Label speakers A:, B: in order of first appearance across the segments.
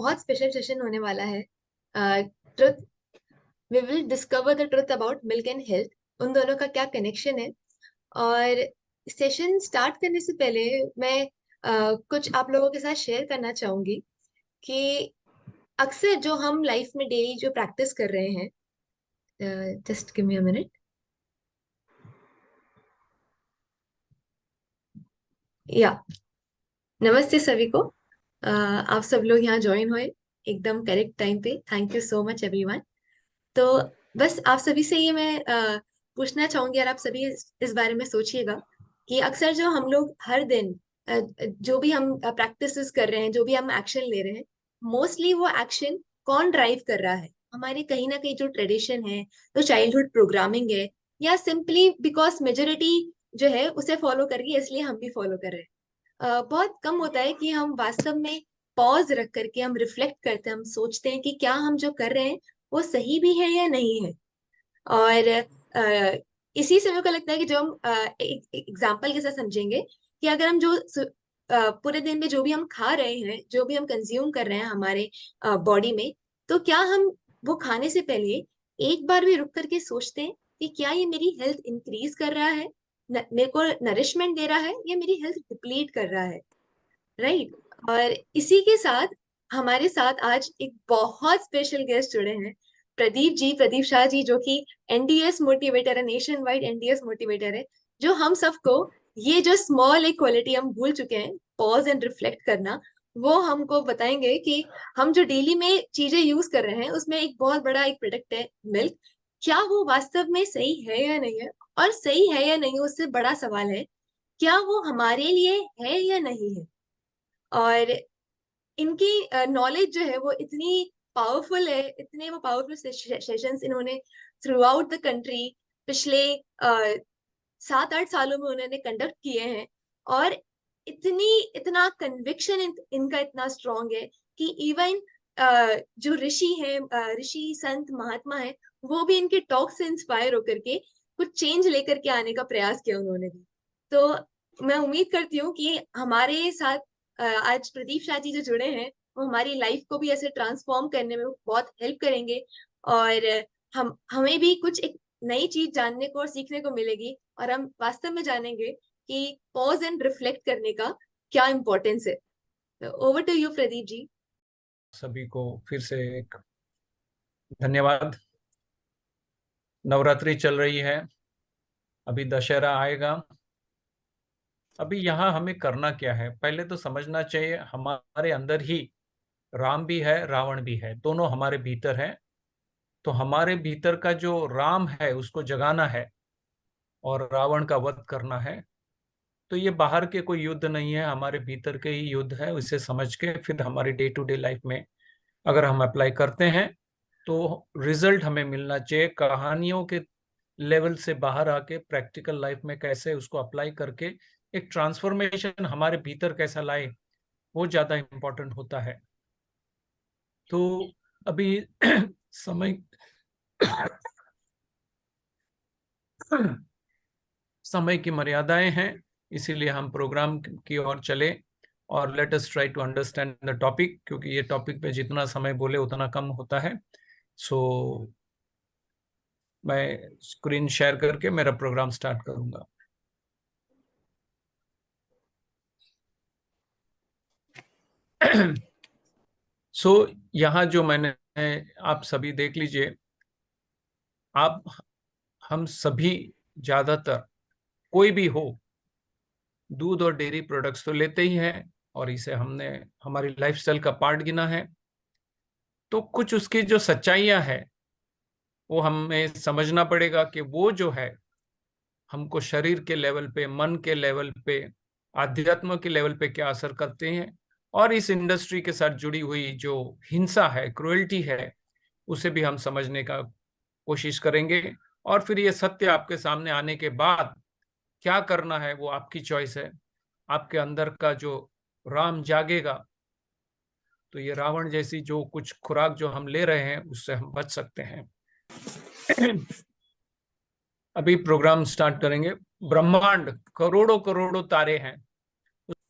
A: बहुत special session होने वाला है। Truth we will discover the truth about milk and health, उन दोनों का क्या कनेक्शन है। और सेशन स्टार्ट करने से पहले मैं कुछ आप लोगों के साथ शेयर करना चाहूंगी कि अक्सर जो हम लाइफ में डेली जो प्रैक्टिस कर रहे हैं, just give me a minute. या नमस्ते सभी को। आप सब लोग यहाँ ज्वाइन हुए एकदम करेक्ट टाइम पे। Thank you so much everyone. तो बस आप सभी से ये मैं पूछना चाहूंगी, और आप सभी इस बारे में सोचिएगा कि अक्सर जो हम लोग हर दिन जो भी हम प्रैक्टिसेस कर रहे हैं, जो भी हम एक्शन ले रहे हैं, मोस्टली वो एक्शन कौन ड्राइव कर रहा है? हमारी कहीं ना कहीं जो ट्रेडिशन है, जो चाइल्डहुड प्रोग्रामिंग है, या सिंपली बिकॉज मेजोरिटी जो है उसे फॉलो कर रही है इसलिए हम भी फॉलो कर रहे हैं। बहुत कम होता है कि हम वास्तव में पॉज रख करके हम रिफ्लेक्ट करते हैं, हम सोचते हैं कि क्या हम जो कर रहे हैं वो सही भी है या नहीं है। और इसी से मेरे को लगता है कि जो हम एक एग्जाम्पल के साथ समझेंगे कि अगर हम जो पूरे दिन में जो भी हम खा रहे हैं, जो भी हम कंज्यूम कर रहे हैं हमारे बॉडी में, तो क्या हम वो खाने से पहले एक बार भी रुक करके सोचते हैं कि क्या ये मेरी हेल्थ इंक्रीज कर रहा है, मेरे को नरिशमेंट दे रहा है, या मेरी हेल्थ डिप्लीट कर रहा है? राइट। और इसी के साथ हमारे साथ आज एक बहुत स्पेशल गेस्ट जुड़े हैं, प्रदीप जी, प्रदीप शाह जी, जो कि एनडीएस मोटिवेटर है, नेशन वाइड एनडीएस मोटिवेटर है, जो हम सबको ये जो स्मॉल एक क्वालिटी हम भूल चुके हैं, पॉज एंड रिफ्लेक्ट करना, वो हमको बताएंगे कि हम जो डेली में चीजें यूज कर रहे हैं उसमें एक बहुत बड़ा एक प्रोडक्ट है मिल्क, क्या वो वास्तव में सही है या नहीं है? और सही है या नहीं, उससे बड़ा सवाल है क्या वो हमारे लिए है या नहीं है। और इनकी नॉलेज जो है वो इतनी पावरफुल है, इतने वो पावरफुल सेशंस इन्होंने थ्रू आउट द कंट्री पिछले 7-8 सालों में उन्होंने कंडक्ट किए हैं। और इतनी इतना कन्विक्शन इनका इतना स्ट्रांग है कि इवन जो ऋषि हैं, ऋषि संत महात्मा हैं, वो भी इनके टॉक से इंस्पायर होकर के कुछ चेंज लेकर के आने का प्रयास किया उन्होंने भी। तो मैं उम्मीद करती हूँ कि हमारे साथ आज प्रदीप शाह जी जो जुड़े हैं, वो हमारी लाइफ को भी ऐसे ट्रांसफॉर्म करने में बहुत हेल्प करेंगे। और हम हमें भी कुछ एक नई चीज जानने को और सीखने को मिलेगी, और हम वास्तव में जानेंगे कि पॉज एंड रिफ्लेक्ट करने का क्या इम्पोर्टेंस है। Over to you Pradeep ji.
B: सभी को फिर से एक धन्यवाद। नवरात्रि चल रही है, अभी दशहरा आएगा। अभी यहाँ हमें करना क्या है, पहले तो समझना चाहिए हमारे अंदर ही राम भी है, रावण भी है, दोनों हमारे भीतर है। तो हमारे भीतर का जो राम है उसको जगाना है और रावण का वध करना है। तो ये बाहर के कोई युद्ध नहीं है, हमारे भीतर के ही युद्ध है। इसे समझ के फिर हमारी डे टू डे लाइफ में अगर हम अप्लाई करते हैं तो रिजल्ट हमें मिलना चाहिए। कहानियों के लेवल से बाहर आके प्रैक्टिकल लाइफ में कैसे उसको अप्लाई करके एक ट्रांसफॉर्मेशन हमारे भीतर कैसा लाए, वो ज्यादा इम्पोर्टेंट होता है। तो अभी समय समय की मर्यादाएं हैं, इसीलिए हम प्रोग्राम की ओर चले और let us try to understand the topic, क्योंकि ये टॉपिक पे जितना समय बोले उतना कम होता है। सो मैं स्क्रीन शेयर करके मेरा प्रोग्राम स्टार्ट करूंगा। सो यहाँ जो मैंने, आप सभी देख लीजिए, आप हम सभी ज्यादातर कोई भी हो दूध और डेयरी प्रोडक्ट्स तो लेते ही हैं, और इसे हमने हमारी लाइफस्टाइल का पार्ट गिना है। तो कुछ उसकी जो सच्चाइयां है वो हमें समझना पड़ेगा कि वो जो है हमको शरीर के लेवल पे, मन के लेवल पे, आध्यात्म के लेवल पे क्या असर करते हैं। और इस इंडस्ट्री के साथ जुड़ी हुई जो हिंसा है, क्रुएल्टी है, उसे भी हम समझने का कोशिश करेंगे। और फिर ये सत्य आपके सामने आने के बाद क्या करना है वो आपकी चॉइस है। आपके अंदर का जो राम जागेगा तो ये रावण जैसी जो कुछ खुराक जो हम ले रहे हैं उससे हम बच सकते हैं। अभी प्रोग्राम स्टार्ट करेंगे। ब्रह्मांड करोड़ों करोड़ों तारे हैं,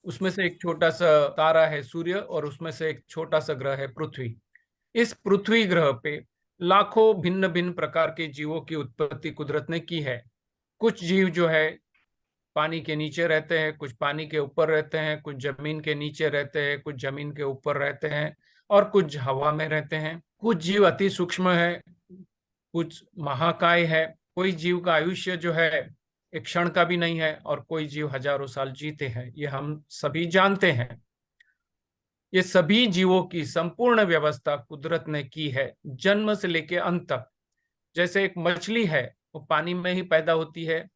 B: उसमें से एक छोटा सा तारा है सूर्य, और उसमें से एक छोटा सा ग्रह है पृथ्वी। इस पृथ्वी ग्रह पे लाखों भिन्न भिन्न प्रकार के जीवों की उत्पत्ति कुदरत ने की है। कुछ जीव जो है पानी के नीचे रहते हैं, कुछ पानी के ऊपर रहते हैं, कुछ जमीन के नीचे रहते हैं, कुछ जमीन के ऊपर रहते हैं, और कुछ हवा में रहते हैं। कुछ जीव अति सूक्ष्म है, कुछ महाकाय है। कोई जीव का आयुष्य जो है एक क्षण का भी नहीं है, और कोई जीव हजारों साल जीते हैं, ये हम सभी जानते हैं। ये सभी जीवों की संपूर्ण व्यवस्था कुदरत ने की है, जन्म से लेकर अंत तक। जैसे एक मछली है, वो पानी में ही पैदा होती है,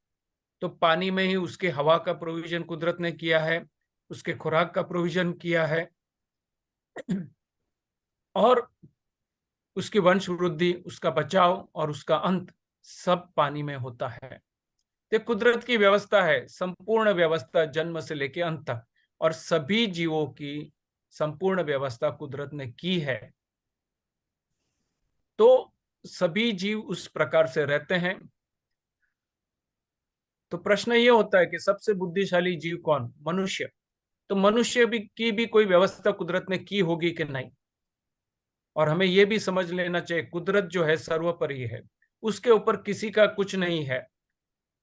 B: तो पानी में ही उसके हवा का प्रोविजन कुदरत ने किया है, उसके खुराक का प्रोविजन किया है, और उसकी वंश वृद्धि, उसका बचाव और उसका अंत सब पानी में होता है। ये कुदरत की व्यवस्था है, संपूर्ण व्यवस्था जन्म से लेकर अंत तक, और सभी जीवों की संपूर्ण व्यवस्था कुदरत ने की है। तो सभी जीव उस प्रकार से रहते हैं। तो प्रश्न ये होता है कि सबसे बुद्धिशाली जीव कौन? मनुष्य। तो मनुष्य भी की भी कोई व्यवस्था कुदरत ने की होगी कि नहीं? और हमें यह भी समझ लेना चाहिए, कुदरत जो है सर्वोपरि है, उसके ऊपर किसी का कुछ नहीं है।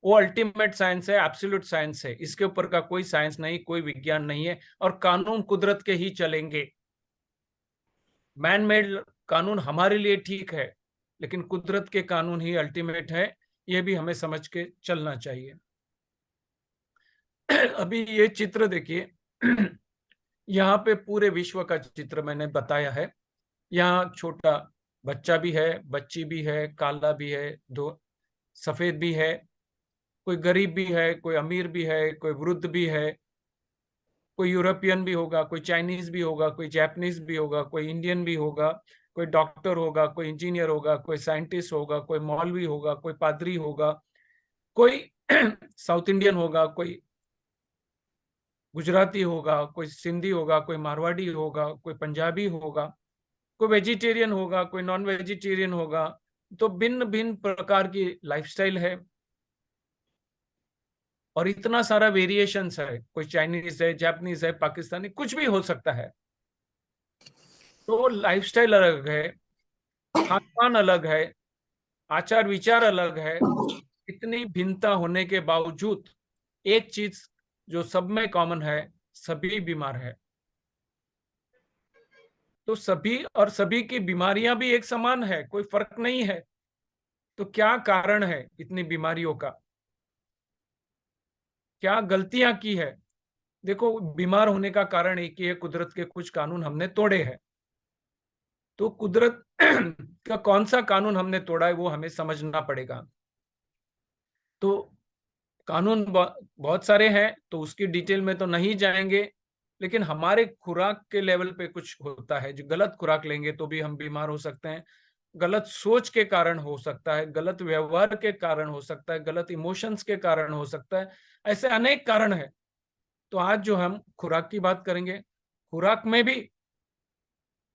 B: वो अल्टीमेट साइंस है, एब्सोल्यूट साइंस है, इसके ऊपर का कोई साइंस नहीं, कोई विज्ञान नहीं है, और कानून कुदरत के ही चलेंगे। मैन मेड कानून हमारे लिए ठीक है, लेकिन कुदरत के कानून ही अल्टीमेट है, ये भी हमें समझ के चलना चाहिए। अभी ये चित्र देखिए, यहाँ पे पूरे विश्व का चित्र मैंने बताया है। यहाँ छोटा बच्चा भी है, बच्ची भी है, काला भी है, दो सफेद भी है, कोई गरीब भी है, कोई अमीर भी है, कोई वृद्ध भी है, कोई यूरोपियन भी होगा, कोई चाइनीज भी होगा, कोई जापानीज भी होगा, कोई इंडियन भी होगा, कोई डॉक्टर होगा, कोई इंजीनियर होगा, कोई साइंटिस्ट होगा, कोई मौलवी होगा, कोई पादरी होगा, कोई साउथ इंडियन होगा, कोई गुजराती होगा, कोई सिंधी होगा, कोई मारवाड़ी होगा, कोई पंजाबी होगा, कोई वेजिटेरियन होगा, कोई नॉन वेजिटेरियन होगा। तो भिन्न भिन्न प्रकार की लाइफस्टाइल है, और इतना सारा वेरिएशंस है, कोई चाइनीज है, जापानीज है, पाकिस्तानी, कुछ भी हो सकता है। तो लाइफस्टाइल अलग है, खान पान अलग है, आचार विचार अलग है। इतनी भिन्नता होने के बावजूद एक चीज जो सब में कॉमन है, सभी बीमार है। तो सभी और सभी की बीमारियां भी एक समान है, कोई फर्क नहीं है। तो क्या कारण है इतनी बीमारियों का? क्या गलतियां की है? देखो, बीमार होने का कारण एक ही है, कुदरत के कुछ कानून हमने तोड़े हैं। तो कुदरत का कौन सा कानून हमने तोड़ा है वो हमें समझना पड़ेगा। तो कानून बहुत सारे हैं, तो उसकी डिटेल में तो नहीं जाएंगे, लेकिन हमारे खुराक के लेवल पे कुछ होता है। जो गलत खुराक लेंगे तो भी हम बीमार हो सकते हैं, गलत सोच के कारण हो सकता है, गलत व्यवहार के कारण हो सकता है, गलत इमोशंस के कारण हो सकता है। ऐसे अनेक कारण है। तो आज जो हम खुराक की बात करेंगे, खुराक में भी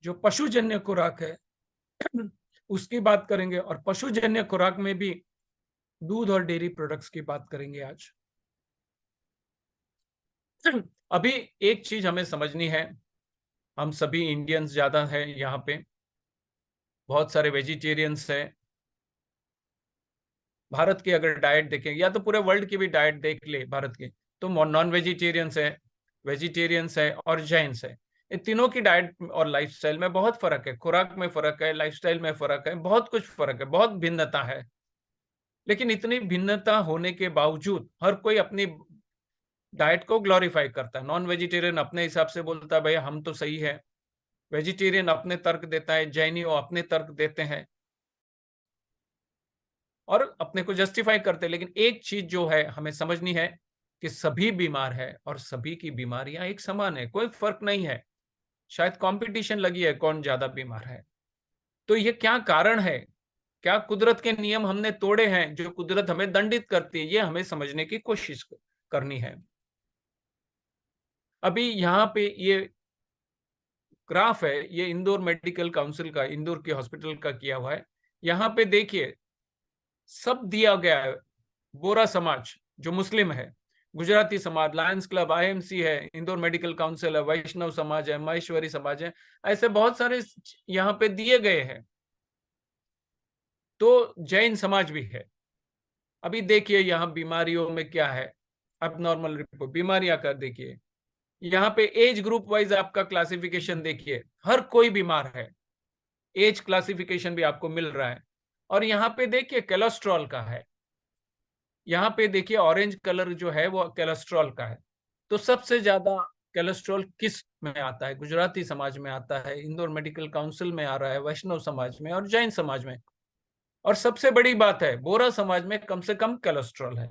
B: जो पशुजन्य खुराक है उसकी बात करेंगे, और पशुजन्य खुराक में भी दूध और डेयरी प्रोडक्ट्स की बात करेंगे आज। अभी एक चीज हमें समझनी है, हम सभी इंडियंस ज्यादा है यहाँ पे, बहुत सारे वेजिटेरियंस हैं। भारत की अगर डाइट देखें, या तो पूरे वर्ल्ड की भी डाइट देख ले भारत की, तो नॉन वेजिटेरियंस है, वेजिटेरियंस है और जैन्स है। इन तीनों की डाइट और लाइफस्टाइल में बहुत फर्क है, खुराक में फर्क है, लाइफस्टाइल में फर्क है, बहुत कुछ फर्क है, बहुत भिन्नता है। लेकिन इतनी भिन्नता होने के बावजूद हर कोई अपनी डाइट को ग्लोरीफाई करता है। नॉन वेजिटेरियन अपने हिसाब से बोलता है भाई हम तो सही है, वेजिटेरियन अपने तर्क देता है, जैनी अपने तर्क देते हैं और अपने को जस्टिफाई करते हैं। लेकिन एक चीज जो है हमें समझनी है कि सभी बीमार है, और सभी की बीमारियां एक समान है, कोई फर्क नहीं है। शायद कंपटीशन लगी है कौन ज्यादा बीमार है। तो ये क्या कारण है? क्या कुदरत के नियम हमने तोड़े हैं जो कुदरत हमें दंडित करती है? ये हमें समझने की कोशिश करनी है। अभी यहाँ पे ये ग्राफ है, ये इंदौर मेडिकल काउंसिल का, इंदौर के हॉस्पिटल का किया हुआ है। यहाँ पे देखिए सब दिया गया है। बोरा समाज जो मुस्लिम है, गुजराती समाज, लायंस क्लब, आईएमसी है, इंदौर मेडिकल काउंसिल है, वैष्णव समाज है, महेश्वरी समाज है, ऐसे बहुत सारे यहाँ पे दिए गए हैं। तो जैन समाज भी है। अभी देखिए यहाँ बीमारियों में क्या है, अब नॉर्मल रिपोर्ट बीमारियां कर देखिए, यहाँ पे एज ग्रुप वाइज आपका क्लासिफिकेशन देखिए, हर कोई बीमार है, एज क्लासिफिकेशन भी आपको मिल रहा है। और यहाँ पे देखिए कोलेस्ट्रॉल का है, यहाँ पे देखिए ऑरेंज कलर जो है वो कोलेस्ट्रॉल का है। तो सबसे ज्यादा कोलेस्ट्रॉल किस में आता है? गुजराती समाज में आता है, इंदौर मेडिकल काउंसिल में आ रहा है, वैष्णव समाज में और जैन समाज में। और सबसे बड़ी बात है, बोरा समाज में कम से कम कोलेस्ट्रॉल है।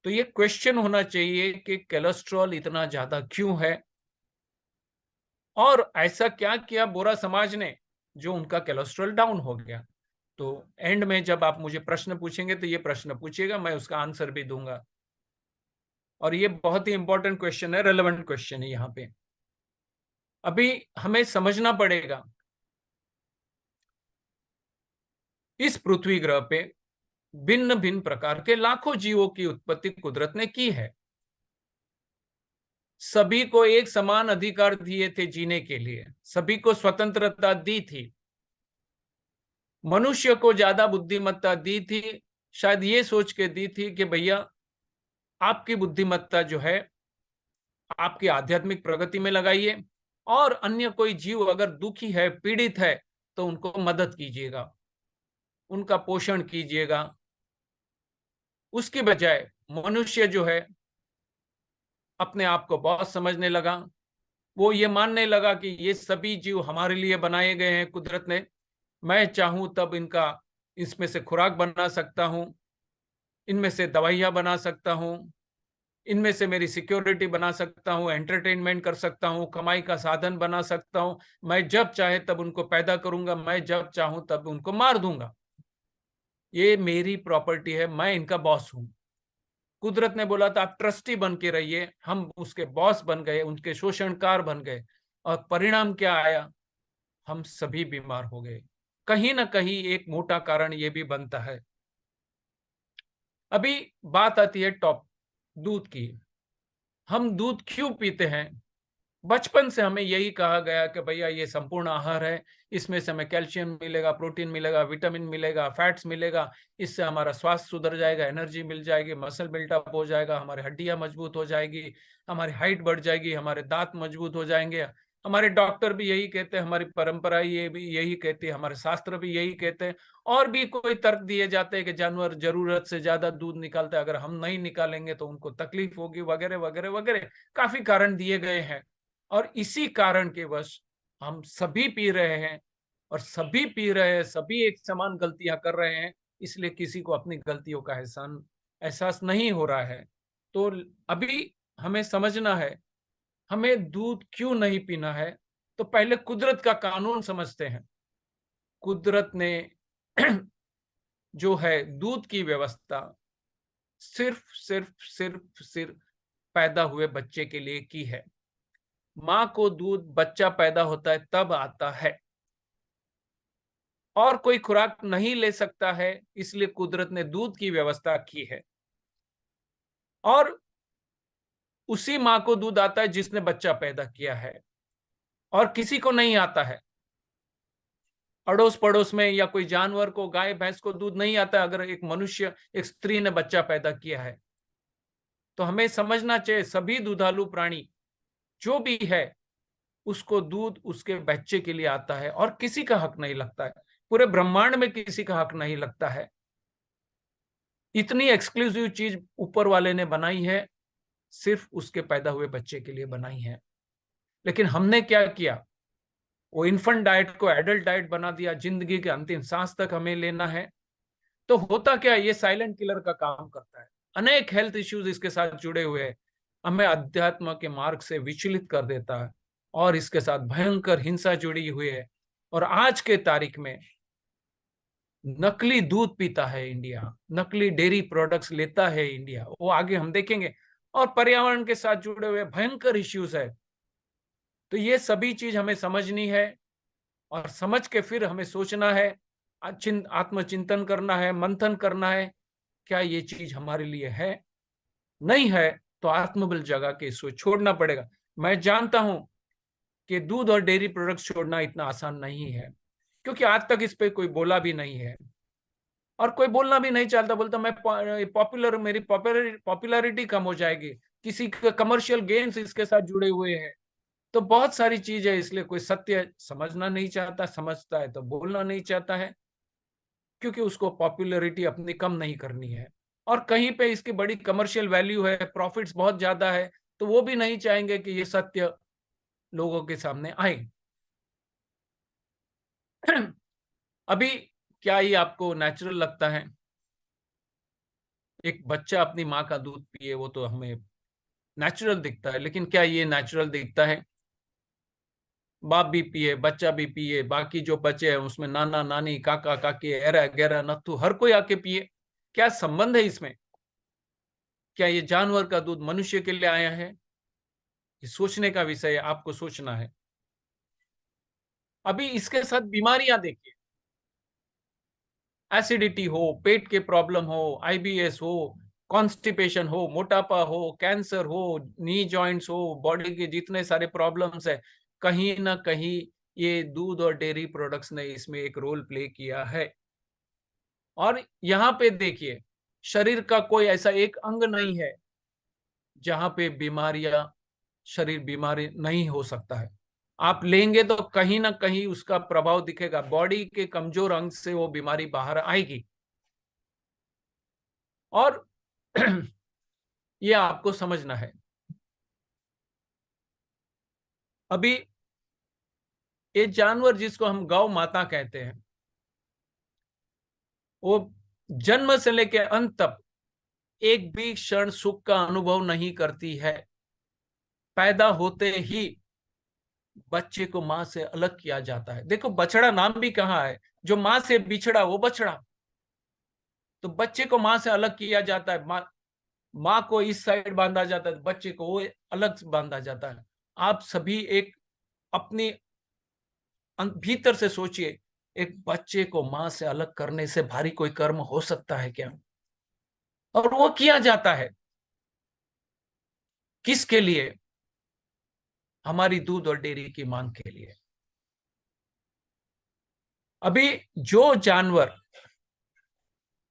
B: तो ये क्वेश्चन होना चाहिए कि कोलेस्ट्रॉल इतना ज्यादा क्यों है, और ऐसा क्या किया बोरा समाज ने जो उनका कोलेस्ट्रॉल डाउन हो गया। तो एंड में जब आप मुझे प्रश्न पूछेंगे तो ये प्रश्न पूछिएगा, मैं उसका आंसर भी दूंगा। और ये बहुत ही इंपॉर्टेंट क्वेश्चन है, रेलेवेंट क्वेश्चन है यहाँ पे। अभी हमें समझना पड़ेगा, इस पृथ्वी ग्रह पे भिन्न भिन्न प्रकार के लाखों जीवों की उत्पत्ति कुदरत ने की है। सभी को एक समान अधिकार दिए थे जीने के लिए, सभी को स्वतंत्रता दी थी। मनुष्य को ज्यादा बुद्धिमत्ता दी थी, शायद ये सोच के दी थी कि भैया आपकी बुद्धिमत्ता जो है आपकी आध्यात्मिक प्रगति में लगाइए, और अन्य कोई जीव अगर दुखी है, पीड़ित है, तो उनको मदद कीजिएगा, उनका पोषण कीजिएगा। उसकी बजाय मनुष्य जो है अपने आप को बॉस समझने लगा। वो ये मानने लगा कि ये सभी जीव हमारे लिए बनाए गए हैं कुदरत ने, मैं चाहूं तब इनका, इसमें से खुराक बना सकता हूं, इनमें से दवाइयां बना सकता हूं, इनमें से मेरी सिक्योरिटी बना सकता हूं, एंटरटेनमेंट कर सकता हूं, कमाई का साधन बना सकता हूं। मैं जब चाहे तब उनको पैदा करूंगा, मैं जब चाहूं तब उनको मार दूंगा, ये मेरी प्रॉपर्टी है, मैं इनका बॉस हूं। कुदरत ने बोला था आप ट्रस्टी बन के रहिए, हम उसके बॉस बन गए, उनके शोषणकार बन गए। और परिणाम क्या आया? हम सभी बीमार हो गए। कहीं ना कहीं एक मोटा कारण ये भी बनता है। अभी बात आती है टॉप, दूध की। हम दूध क्यों पीते हैं? बचपन से हमें यही कहा गया कि भैया ये संपूर्ण आहार है, इसमें से हमें कैल्शियम मिलेगा, प्रोटीन मिलेगा, विटामिन मिलेगा, फैट्स मिलेगा, इससे हमारा स्वास्थ्य सुधर जाएगा, एनर्जी मिल जाएगी, मसल बिल्टअप हो जाएगा, हमारी हड्डियां मजबूत हो जाएगी, हमारी हाइट बढ़ जाएगी, हमारे दांत मजबूत हो जाएंगे। हमारे डॉक्टर भी यही कहते हैं, हमारी परंपरा ये भी यही कहती है, हमारे शास्त्र भी यही कहते हैं। और भी कोई तर्क दिए जाते हैं कि जानवर जरूरत से ज्यादा दूध निकालते हैं, अगर हम नहीं निकालेंगे तो उनको तकलीफ होगी, वगैरह वगैरह वगैरह, काफी कारण दिए गए हैं। और इसी कारण के वश हम सभी पी रहे हैं, और सभी पी रहे हैं, सभी एक समान गलतियां कर रहे हैं, इसलिए किसी को अपनी गलतियों का एहसास नहीं हो रहा है। तो अभी हमें समझना है हमें दूध क्यों नहीं पीना है। तो पहले कुदरत का कानून समझते हैं। कुदरत ने जो है दूध की व्यवस्था सिर्फ सिर्फ सिर्फ सिर्फ पैदा हुए बच्चे के लिए की है। माँ को दूध बच्चा पैदा होता है तब आता है, और कोई खुराक नहीं ले सकता है, इसलिए कुदरत ने दूध की व्यवस्था की है। और उसी माँ को दूध आता है जिसने बच्चा पैदा किया है, और किसी को नहीं आता है। अड़ोस पड़ोस में या कोई जानवर को, गाय भैंस को दूध नहीं आता अगर एक मनुष्य, एक स्त्री ने बच्चा पैदा किया है। तो हमें समझना चाहिए सभी दुधालु प्राणी जो भी है, उसको दूध उसके बच्चे के लिए आता है, और किसी का हक नहीं लगता है, पूरे ब्रह्मांड में किसी का हक नहीं लगता है। इतनी एक्सक्लूसिव चीज ऊपर वाले ने बनाई है, सिर्फ उसके पैदा हुए बच्चे के लिए बनाई है। लेकिन हमने क्या किया, वो इन्फेंट डाइट को एडल्ट डाइट बना दिया, जिंदगी के अंतिम सांस तक हमें लेना है। तो होता क्या, ये साइलेंट किलर का काम करता है, अनेक हेल्थ इश्यूज इसके साथ जुड़े हुए हैं, हमें अध्यात्म के मार्ग से विचलित कर देता है, और इसके साथ भयंकर हिंसा जुड़ी हुई है। और आज के तारीख में नकली दूध पीता है इंडिया, नकली डेयरी प्रोडक्ट्स लेता है इंडिया, वो आगे हम देखेंगे। और पर्यावरण के साथ जुड़े हुए भयंकर इश्यूज है। तो ये सभी चीज हमें समझनी है, और समझ के फिर हमें सोचना है, आत्मचिंतन करना है, मंथन करना है, क्या ये चीज हमारे लिए है। नहीं है तो आत्मबल जगा के इसको छोड़ना पड़ेगा। मैं जानता हूं कि दूध और डेयरी प्रोडक्ट्स छोड़ना इतना आसान नहीं है, क्योंकि आज तक इस पे कोई बोला भी नहीं है और कोई बोलना भी नहीं चाहता। बोलता मैं पॉपुलर, मेरी पॉपुलैरिटी कम हो जाएगी, किसी का कमर्शियल गेन्स इसके साथ जुड़े हुए हैं। तो बहुत सारी चीज है, इसलिए कोई सत्य समझना नहीं चाहता, समझता है तो बोलना नहीं चाहता है, क्योंकि उसको पॉपुलैरिटी अपनी कम नहीं करनी है। और कहीं पे इसकी बड़ी कमर्शियल वैल्यू है, प्रॉफिट्स बहुत ज्यादा है, तो वो भी नहीं चाहेंगे कि ये सत्य लोगों के सामने आए। अभी क्या ये आपको नेचुरल लगता है? एक बच्चा अपनी माँ का दूध पिए, वो तो हमें नेचुरल दिखता है, लेकिन क्या ये नेचुरल दिखता है? बाप भी पिए, बच्चा भी पिए, बाकी जो बच्चे हैं उसमें नाना नानी काका काकी एरा गैरा नत्थु हर कोई आके पिए, क्या संबंध है इसमें? क्या ये जानवर का दूध मनुष्य के लिए आया है? ये सोचने का विषय है, आपको सोचना है। अभी इसके साथ बीमारियां देखिए, एसिडिटी हो, पेट के प्रॉब्लम हो, आईबीएस हो, कॉन्स्टिपेशन हो, मोटापा हो, कैंसर हो, नी जॉइंट्स हो, बॉडी के जितने सारे प्रॉब्लम्स है, कहीं ना कहीं ये दूध और डेयरी प्रोडक्ट्स ने इसमें एक रोल प्ले किया है। और यहाँ पे देखिए, शरीर का कोई ऐसा एक अंग नहीं है जहां पे बीमारियां, शरीर बीमारी नहीं हो सकता है। आप लेंगे तो कहीं ना कहीं उसका प्रभाव दिखेगा, बॉडी के कमजोर अंग से वो बीमारी बाहर आएगी। और ये आपको समझना है। अभी ये जानवर जिसको हम गौ माता कहते हैं, वो जन्म से लेकर अंत तक एक भी क्षण सुख का अनुभव नहीं करती है। पैदा होते ही बच्चे को मां से अलग किया जाता है। देखो, बछड़ा नाम भी कहाँ है, जो मां से बिछड़ा वो बछड़ा। तो बच्चे को मां से अलग किया जाता है, माँ को इस साइड बांधा जाता है, बच्चे को वो अलग बांधा जाता है। आप सभी एक अपनी भीतर से सोचिए, एक बच्चे को मां से अलग करने से भारी कोई कर्म हो सकता है क्या? और वो किया जाता है किसके लिए? हमारी दूध और डेयरी की मांग के लिए। अभी जो जानवर,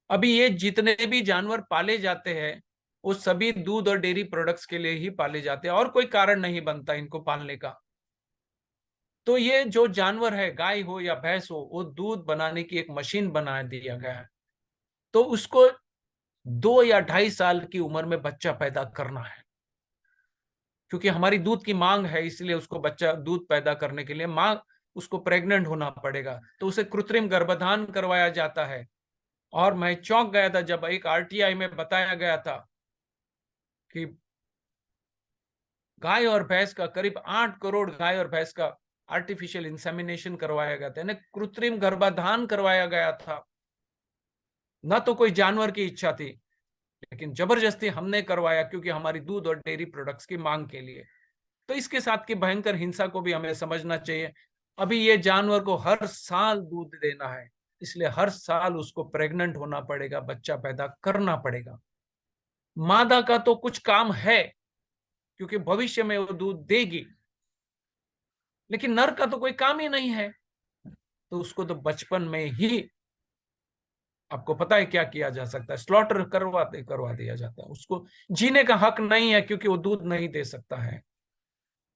B: अभी ये जितने भी जानवर पाले जाते हैं, वो सभी दूध और डेयरी प्रोडक्ट्स के लिए ही पाले जाते हैं, और कोई कारण नहीं बनता इनको पालने का। तो ये जो जानवर है, गाय हो या भैंस हो, वो दूध बनाने की एक मशीन बना दिया गया है। तो उसको 2 या 2.5 साल की उम्र में बच्चा पैदा करना है, क्योंकि हमारी दूध की मांग है, इसलिए उसको बच्चा दूध पैदा करने के लिए मां उसको प्रेग्नेंट होना पड़ेगा। तो उसे कृत्रिम गर्भधान करवाया जाता है। और मैं चौंक गया था जब एक आरटीआई में बताया गया था कि गाय और भैंस का करीब 8 करोड़ गाय और भैंस का आर्टिफिशियल इंसेमिनेशन करवाया गया था, यानी कृत्रिम गर्भाधान करवाया गया था। ना तो कोई जानवर की इच्छा थी, लेकिन जबरदस्ती हमने करवाया, क्योंकि हमारी दूध और डेयरी प्रोडक्ट्स की मांग के लिए। तो इसके साथ की भयंकर हिंसा को भी हमें समझना चाहिए। अभी ये जानवर को हर साल दूध देना है, इसलिए हर साल उसको प्रेग्नेंट होना पड़ेगा, बच्चा पैदा करना पड़ेगा। मादा का तो कुछ काम है, क्योंकि भविष्य में वो दूध देगी, लेकिन नर का तो कोई काम ही नहीं है। तो उसको तो बचपन में ही, आपको पता है क्या किया जा सकता है? स्लॉटर करवा दिया जाता है। उसको जीने का हक नहीं है, क्योंकि वो दूध नहीं दे सकता है।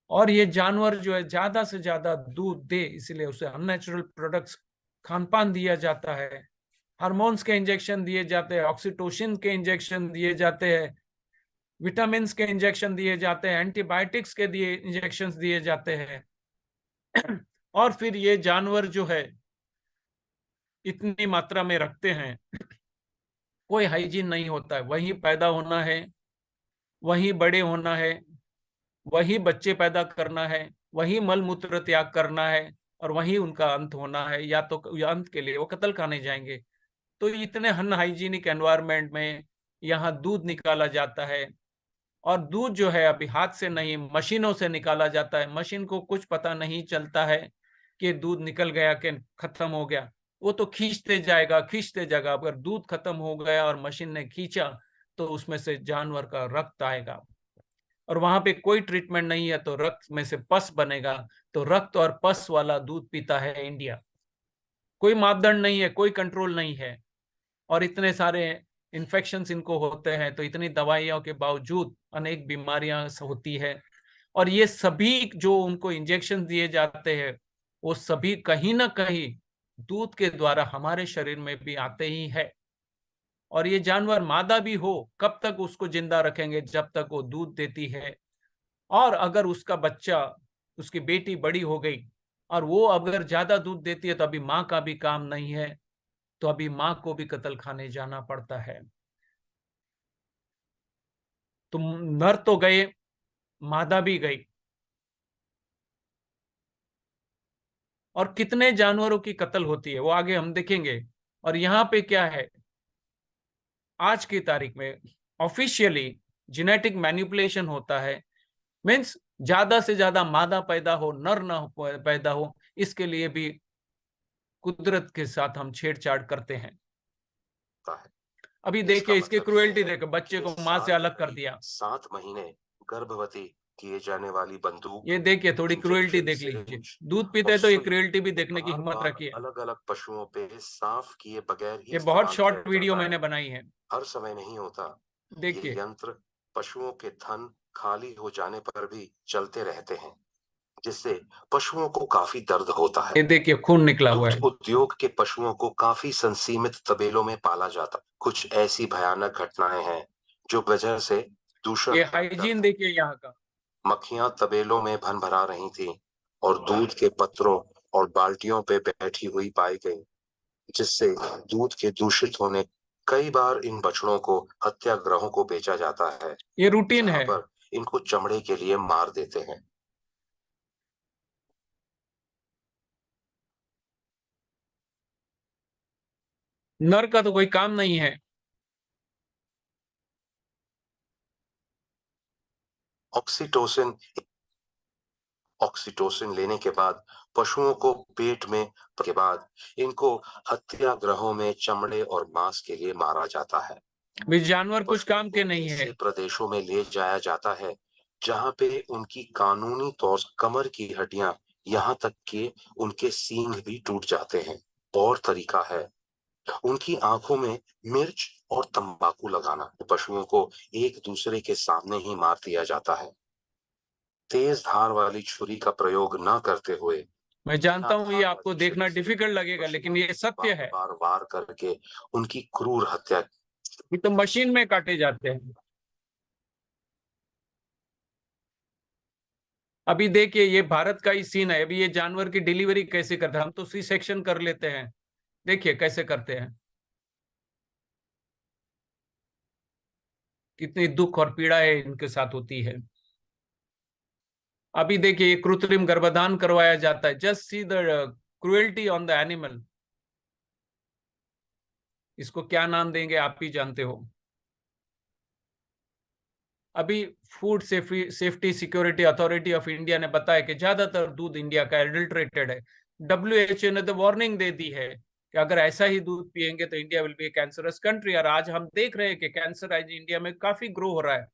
B: और ये जानवर जो है ज्यादा से ज्यादा दूध दे, इसलिए उसे अननेचुरल प्रोडक्ट्स खान पान दिया जाता है, हार्मोन्स के इंजेक्शन दिए जाते हैं, ऑक्सीटोसिन के इंजेक्शन दिए जाते हैं, विटामिन के इंजेक्शन दिए जाते हैं, एंटीबायोटिक्स के दिए इंजेक्शन दिए जाते हैं। और फिर ये जानवर जो है इतनी मात्रा में रखते हैं, कोई हाइजीन नहीं होता है। वहीं पैदा होना है, वहीं बड़े होना है, वही बच्चे पैदा करना है, वही मल मूत्र त्याग करना है, और वही उनका अंत होना है। या तो अंत के लिए वो कत्ल खाने जाएंगे। तो इतने अनहाइजीनिक एनवायरनमेंट में यहाँ दूध निकाला जाता है। और दूध जो है अभी हाथ से नहीं, मशीनों से निकाला जाता है। मशीन को कुछ पता नहीं चलता है कि दूध निकल गया कि खत्म हो गया। वो तो खींचते जाएगा खींचते जाएगा। अगर दूध खत्म हो गया और मशीन ने खींचा, तो उसमें से जानवर का रक्त आएगा, और वहां पे कोई ट्रीटमेंट नहीं है तो रक्त में से पस बनेगा। तो रक्त और पस वाला दूध पीता है इंडिया। कोई मापदंड नहीं है, कोई कंट्रोल नहीं है, और इतने सारे इन्फेक्शंस इनको होते हैं, तो इतनी दवाइयों के बावजूद अनेक बीमारियां होती है। और ये सभी जो उनको इंजेक्शन दिए जाते हैं, वो सभी कहीं ना कहीं दूध के द्वारा हमारे शरीर में भी आते ही है। और ये जानवर मादा भी हो, कब तक उसको जिंदा रखेंगे? जब तक वो दूध देती है। और अगर उसका बच्चा, उसकी बेटी बड़ी हो गई और वो अगर ज्यादा दूध देती है, तो अभी माँ का भी काम नहीं है, तो अभी माँ को भी कत्ल खाने जाना पड़ता है। तो नर तो गए, मादा भी गई। और कितने जानवरों की कत्ल होती है वो आगे हम देखेंगे। और यहाँ पे क्या है, आज की तारीख में ऑफिशियली जेनेटिक मैनिपुलेशन होता है। मीन्स ज्यादा से ज्यादा मादा पैदा हो, नर ना पैदा हो, इसके लिए भी कुदरत के साथ हम छेड़छाड़ करते हैं। अभी देखिए इसकी क्रुएल्टी देखो, बच्चे को माँ से अलग कर दिया।
C: 7 महीने गर्भवती किए जाने वाली बंदूक,
B: ये देखिए, थोड़ी क्रुएल्टी देख लीजिए। दूध पीते हैं तो ये क्रुएल्टी भी देखने की हिम्मत रखिए।
C: अलग अलग पशुओं पे साफ किए बगैर ही
B: ये बहुत
C: इस्तेमाल
B: शॉर्ट
C: किया
B: वीडियो
C: जाता
B: मैंने
C: है।
B: बनाई है,
C: हर समय नहीं होता। ये
B: देखिए।
C: यंत्र पशुओं के थन खाली हो जाने पर भी चलते रहते हैं, जिससे पशुओं को काफी दर्द होता है।
B: ये देखिए, खून निकला हुआ
C: दूध
B: है।
C: उद्योग के पशुओं को काफी संसीमित तबेलों में पाला जाता। कुछ ऐसी भयानक घटनाएं हैं जो वजह से दूषण
B: ये
C: फैलता
B: हाइजीन
C: था।
B: देखिए यहाँ का।
C: मक्खियां तबेलों में भन भरा रही थीं और दूध के पत्रों और बाल्टियों पे बैठी हुई पाई गई, जिससे दूध के दूषित होने। कई बार इन बछड़ों को हत्याग्रहों को बेचा जाता है,
B: ये रूटीन
C: जहां
B: है।
C: पर इनको चमड़े के लिए मार देते हैं।
B: नर का तो कोई काम नहीं है।
C: ऑक्सीटोसिन ऑक्सीटोसिन लेने के बाद पशुओं को पेट में के बाद इनको हत्याग्रहों में चमड़े और मांस के लिए मारा जाता है।
B: भी जानवर कुछ
C: पशुओं
B: काम
C: को
B: के नहीं है।
C: ऐसे प्रदेशों में ले जाया जाता है जहां पे उनकी कानूनी तौर कमर की हड्डियां, यहाँ तक कि उनके सींग भी टूट जाते हैं। और तरीका है उनकी आंखों में मिर्च और तंबाकू लगाना। पशुओं को एक दूसरे के सामने ही मार दिया जाता है, तेज धार वाली छुरी का प्रयोग न करते हुए।
B: मैं जानता हूं ये आपको देखना डिफिकल्ट लगेगा, लेकिन ये सत्य है।
C: बार वार करके उनकी क्रूर हत्या।
B: ये तो मशीन में काटे जाते हैं। अभी देखिए, ये भारत का ही सीन है। अभी ये जानवर की डिलीवरी कैसे करते हैं, हम तो सी सेक्शन कर लेते हैं, देखिए कैसे करते हैं। कितनी दुख और पीड़ा है इनके साथ होती है। अभी देखिए, ये कृत्रिम गर्भधान करवाया जाता है। Just see the cruelty on the animal. इसको क्या नाम देंगे आप ही जानते हो। अभी food safety security authority of India ने बताया कि ज्यादातर दूध इंडिया का एडल्ट्रेटेड है। डब्ल्यूएचओ ने तो वार्निंग दे दी है कि अगर ऐसा ही दूध पिएंगे तो India will be A cancerous country. और आज हम देख रहे हैं कि कैंसर आज इंडिया में काफी ग्रो हो रहा है।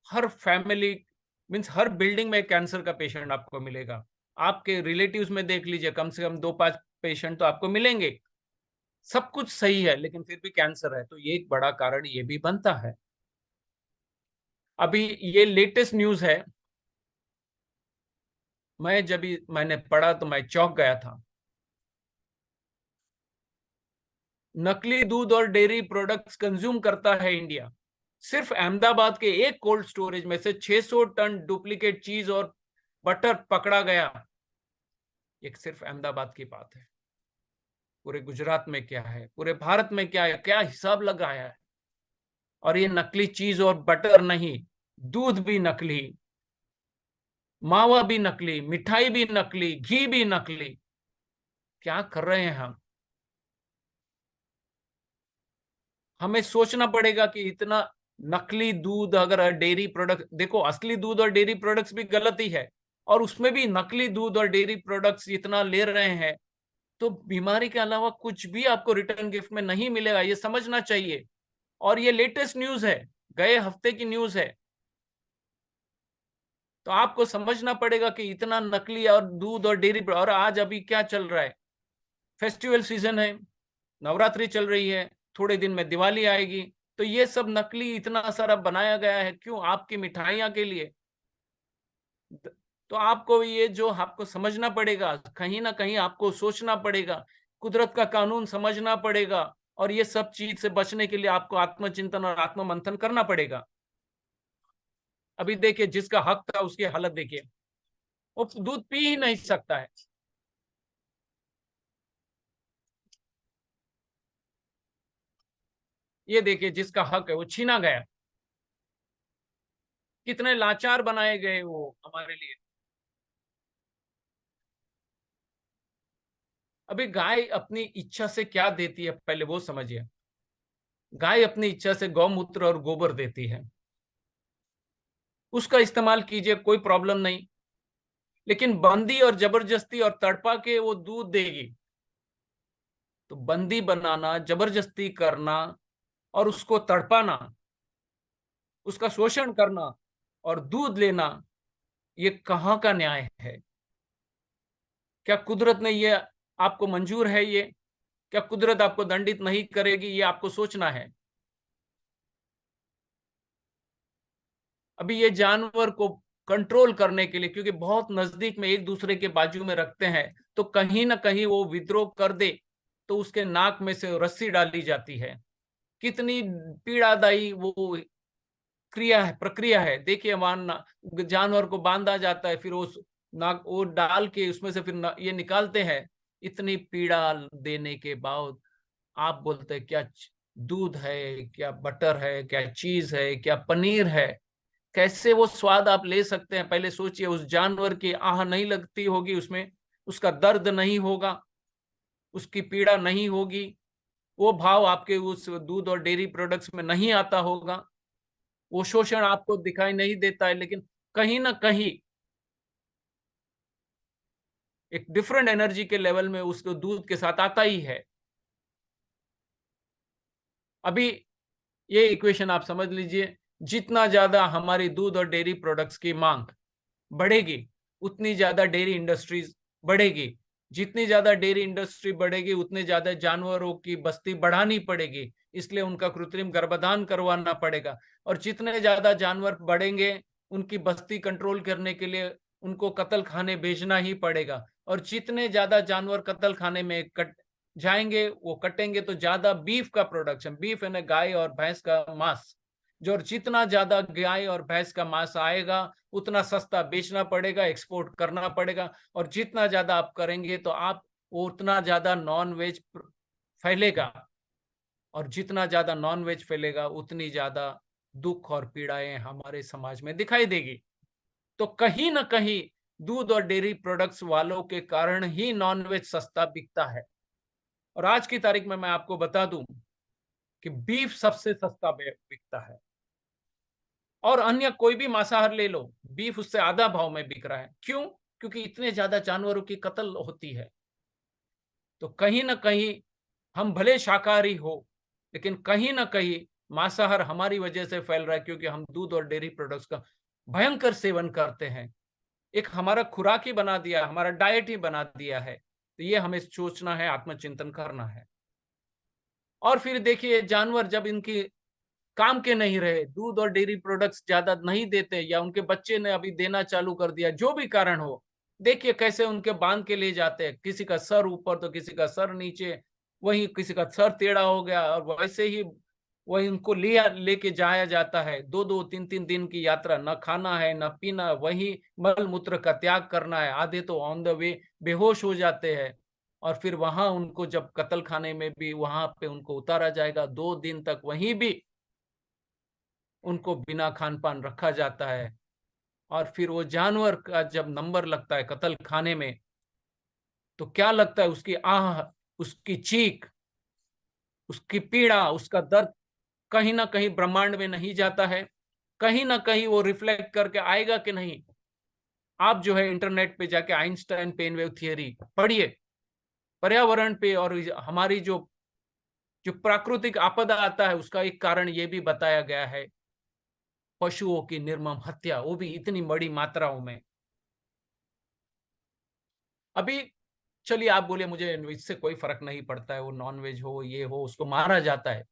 B: हर फैमिली, मीन्स हर बिल्डिंग में कैंसर का पेशेंट आपको मिलेगा। आपके रिलेटिव्स में देख लीजिए, कम से कम 2-5 पेशेंट तो आपको मिलेंगे। सब कुछ सही है, लेकिन फिर भी कैंसर है, तो ये एक बड़ा कारण ये भी बनता है। अभी ये लेटेस्ट न्यूज है। मैंने पढ़ा तो मैं चौंक गया था। नकली दूध और डेयरी प्रोडक्ट्स कंज्यूम करता है इंडिया। सिर्फ अहमदाबाद के एक कोल्ड स्टोरेज में से 600 टन डुप्लीकेट चीज और बटर पकड़ा गया। एक सिर्फ अहमदाबाद की बात है। पूरे गुजरात में क्या है, पूरे भारत में क्या है, क्या हिसाब लगाया है। और ये नकली चीज और बटर नहीं, दूध भी नकली, मावा भी नकली, मिठाई भी नकली, घी भी नकली। क्या कर रहे हैं हम? हमें सोचना पड़ेगा कि इतना नकली दूध, अगर डेयरी प्रोडक्ट देखो, असली दूध और डेयरी प्रोडक्ट्स भी गलत ही है, और उसमें भी नकली दूध और डेयरी प्रोडक्ट्स इतना ले रहे हैं, तो बीमारी के अलावा कुछ भी आपको रिटर्न गिफ्ट में नहीं मिलेगा, ये समझना चाहिए। और ये लेटेस्ट न्यूज है। गए हफ्ते की न्यूज है। तो आपको समझना पड़ेगा कि इतना नकली और दूध और डेयरी, और आज अभी क्या चल रहा है, फेस्टिवल सीजन है, नवरात्रि चल रही है, थोड़े दिन में दिवाली आएगी, तो ये सब नकली इतना सारा बनाया गया है, क्यों? आपकी मिठाइयां के लिए। तो आपको ये जो आपको समझना पड़ेगा, कहीं ना कहीं आपको सोचना पड़ेगा, कुदरत का कानून समझना पड़ेगा, और ये सब चीज से बचने के लिए आपको आत्मचिंतन और आत्म मंथन करना पड़ेगा। अभी देखिए, जिसका हक था उसकी हालत देखिए, वो दूध पी ही नहीं सकता है। ये देखिए, जिसका हक है वो छीना गया। कितने लाचार बनाए गए वो हमारे लिए। अभी गाय अपनी इच्छा से क्या देती है, पहले वो समझिए। गाय अपनी इच्छा से गौमूत्र और गोबर देती है, उसका इस्तेमाल कीजिए, कोई प्रॉब्लम नहीं। लेकिन बंदी और जबरदस्ती और तड़पा के वो दूध देगी, तो बंदी बनाना, जबरदस्ती करना और उसको तड़पाना, उसका शोषण करना और दूध लेना, ये कहाँ का न्याय है? क्या कुदरत ने ये आपको मंजूर है? ये क्या कुदरत आपको दंडित नहीं करेगी? ये आपको सोचना है। अभी ये जानवर को कंट्रोल करने के लिए, क्योंकि बहुत नजदीक में एक दूसरे के बाजू में रखते हैं, तो कहीं ना कहीं वो विद्रोह कर दे तो उसके नाक में से रस्सी डाली जाती है। कितनी पीड़ादायी वो क्रिया है, प्रक्रिया है। देखिए, वहां जानवर को बांधा जाता है, फिर उस नाक वो डाल के उसमें से फिर ये निकालते हैं। इतनी पीड़ा देने के बाद आप बोलते हैं क्या दूध है, क्या बटर है, क्या चीज है, क्या पनीर है? कैसे वो स्वाद आप ले सकते हैं? पहले सोचिए, उस जानवर की आह नहीं लगती होगी, उसमें उसका दर्द नहीं होगा, उसकी पीड़ा नहीं होगी, वो भाव आपके उस दूध और डेयरी प्रोडक्ट्स में नहीं आता होगा, वो शोषण आपको दिखाई नहीं देता है। लेकिन कहीं ना कहीं एक डिफरेंट एनर्जी के लेवल में उसको दूध के साथ आता ही है। अभी ये इक्वेशन आप समझ लीजिए, जितना ज्यादा हमारी दूध और डेयरी प्रोडक्ट्स की मांग बढ़ेगी, उतनी ज्यादा डेयरी इंडस्ट्रीज बढ़ेगी। जितनी ज्यादा डेयरी इंडस्ट्री बढ़ेगी, उतने ज्यादा जानवरों की बस्ती बढ़ानी पड़ेगी, इसलिए उनका कृत्रिम गर्भाधान करवाना पड़ेगा। और जितने ज्यादा जानवर बढ़ेंगे, उनकी बस्ती कंट्रोल करने के लिए उनको कत्ल खाने भेजना ही पड़ेगा। और जितने ज्यादा जानवर कत्ल खाने में कट जाएंगे, वो कटेंगे, तो ज्यादा बीफ का प्रोडक्शन, बीफ यानी गाय और भैंस का मांस, जो जितना ज्यादा गाय और भैंस का मांस आएगा, उतना सस्ता बेचना पड़ेगा, एक्सपोर्ट करना पड़ेगा। और जितना ज्यादा आप करेंगे तो आप उतना ज्यादा नॉन वेज फैलेगा, और जितना ज्यादा नॉन वेज फैलेगा, उतनी ज्यादा दुख और पीड़ाएं हमारे समाज में दिखाई देगी। तो कहीं ना कहीं दूध और डेयरी प्रोडक्ट्स वालों के कारण ही नॉन वेज सस्ता बिकता है। और आज की तारीख में मैं आपको बता दूं कि बीफ सबसे सस्ता बिकता है, और अन्य कोई भी मांसाहार ले लो, बीफ उससे आधा भाव में बिक रहा है। क्यों? क्योंकि इतने ज्यादा जानवरों की कत्ल होती है। तो कहीं ना कहीं हम भले शाकाहारी हो, लेकिन कहीं ना कहीं मांसाहार हमारी वजह से फैल रहा है, क्योंकि हम दूध और डेयरी प्रोडक्ट्स का भयंकर सेवन करते हैं। एक हमारा खुराक ही बना दिया, हमारा डाइट ही बना दिया है। तो ये हमें सोचना है, आत्मचिंतन करना है। और फिर देखिए, जानवर जब इनकी काम के नहीं रहे, दूध और डेयरी प्रोडक्ट्स ज्यादा नहीं देते, या उनके बच्चे ने अभी देना चालू कर दिया, जो भी कारण हो, देखिए कैसे उनके बांध के ले जाते हैं, किसी का सर ऊपर तो किसी का सर नीचे, वही किसी का सर टेढ़ा हो गया, और वैसे ही वही उनको लिया लेके जाया जाता है। 2-2 3-3 दिन की यात्रा, न खाना है न पीना, वही मल मूत्र का त्याग करना है। आधे तो ऑन द वे बेहोश हो जाते हैं, और फिर वहां उनको जब कत्ल खाने में भी वहां पे उनको उतारा जाएगा, 2 दिन तक वहीं भी उनको बिना खान पान रखा जाता है। और फिर वो जानवर का जब नंबर लगता है कत्ल खाने में, तो क्या लगता है? उसकी आह, उसकी चीख, उसकी पीड़ा, उसका दर्द कहीं ना कहीं ब्रह्मांड में नहीं जाता है? कहीं ना कहीं वो रिफ्लेक्ट करके आएगा कि नहीं? आप जो है इंटरनेट पे जाके आइंस्टाइन पेन वेव थियरी पढ़िए, पर्यावरण पे और हमारी जो जो प्राकृतिक आपदा आता है, उसका एक कारण ये भी बताया गया है पशुओं की निर्मम हत्या, वो भी इतनी बड़ी मात्राओं में। अभी चलिए आप बोले मुझे इससे कोई फर्क नहीं पड़ता है, वो नॉनवेज हो ये हो, उसको मारा जाता है,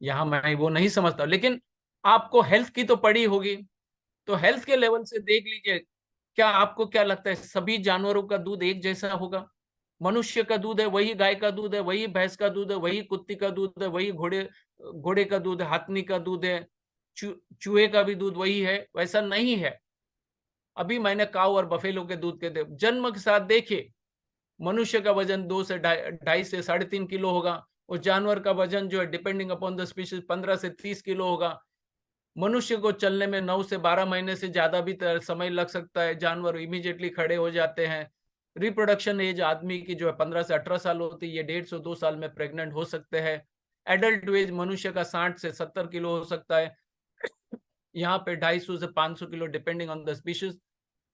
B: यहाँ मैं वो नहीं समझता, लेकिन आपको हेल्थ की तो पड़ी होगी, तो हेल्थ के लेवल से देख लीजिए। क्या आपको क्या लगता है सभी जानवरों का दूध एक जैसा होगा? मनुष्य का दूध है वही गाय का दूध है, वही भैंस का दूध है, वही कुत्ती का दूध है, वही घोड़े घोड़े का दूध है, हाथनी का दूध है, चूहे का भी दूध वही है? वैसा नहीं है। अभी मैंने काऊ और बफेलो के दूध के जन्म के साथ देखिए, मनुष्य का वजन 2 से 2.5 से 3.5 किलो होगा, और जानवर का वजन जो है डिपेंडिंग अपॉन द स्पीशीज 15 से 30 किलो होगा। मनुष्य को चलने में 9 से 12 महीने से ज्यादा भी समय लग सकता है, जानवर इमीडिएटली खड़े हो जाते हैं। रिप्रोडक्शन एज आदमी की जो है 15 से 18 साल होती है, ये 150 से 2 साल में प्रेग्नेंट हो सकते हैं। एडल्ट एज मनुष्य का 60 से 70 किलो हो सकता है, यहाँ पे 250 से 500 kilo depending on the species.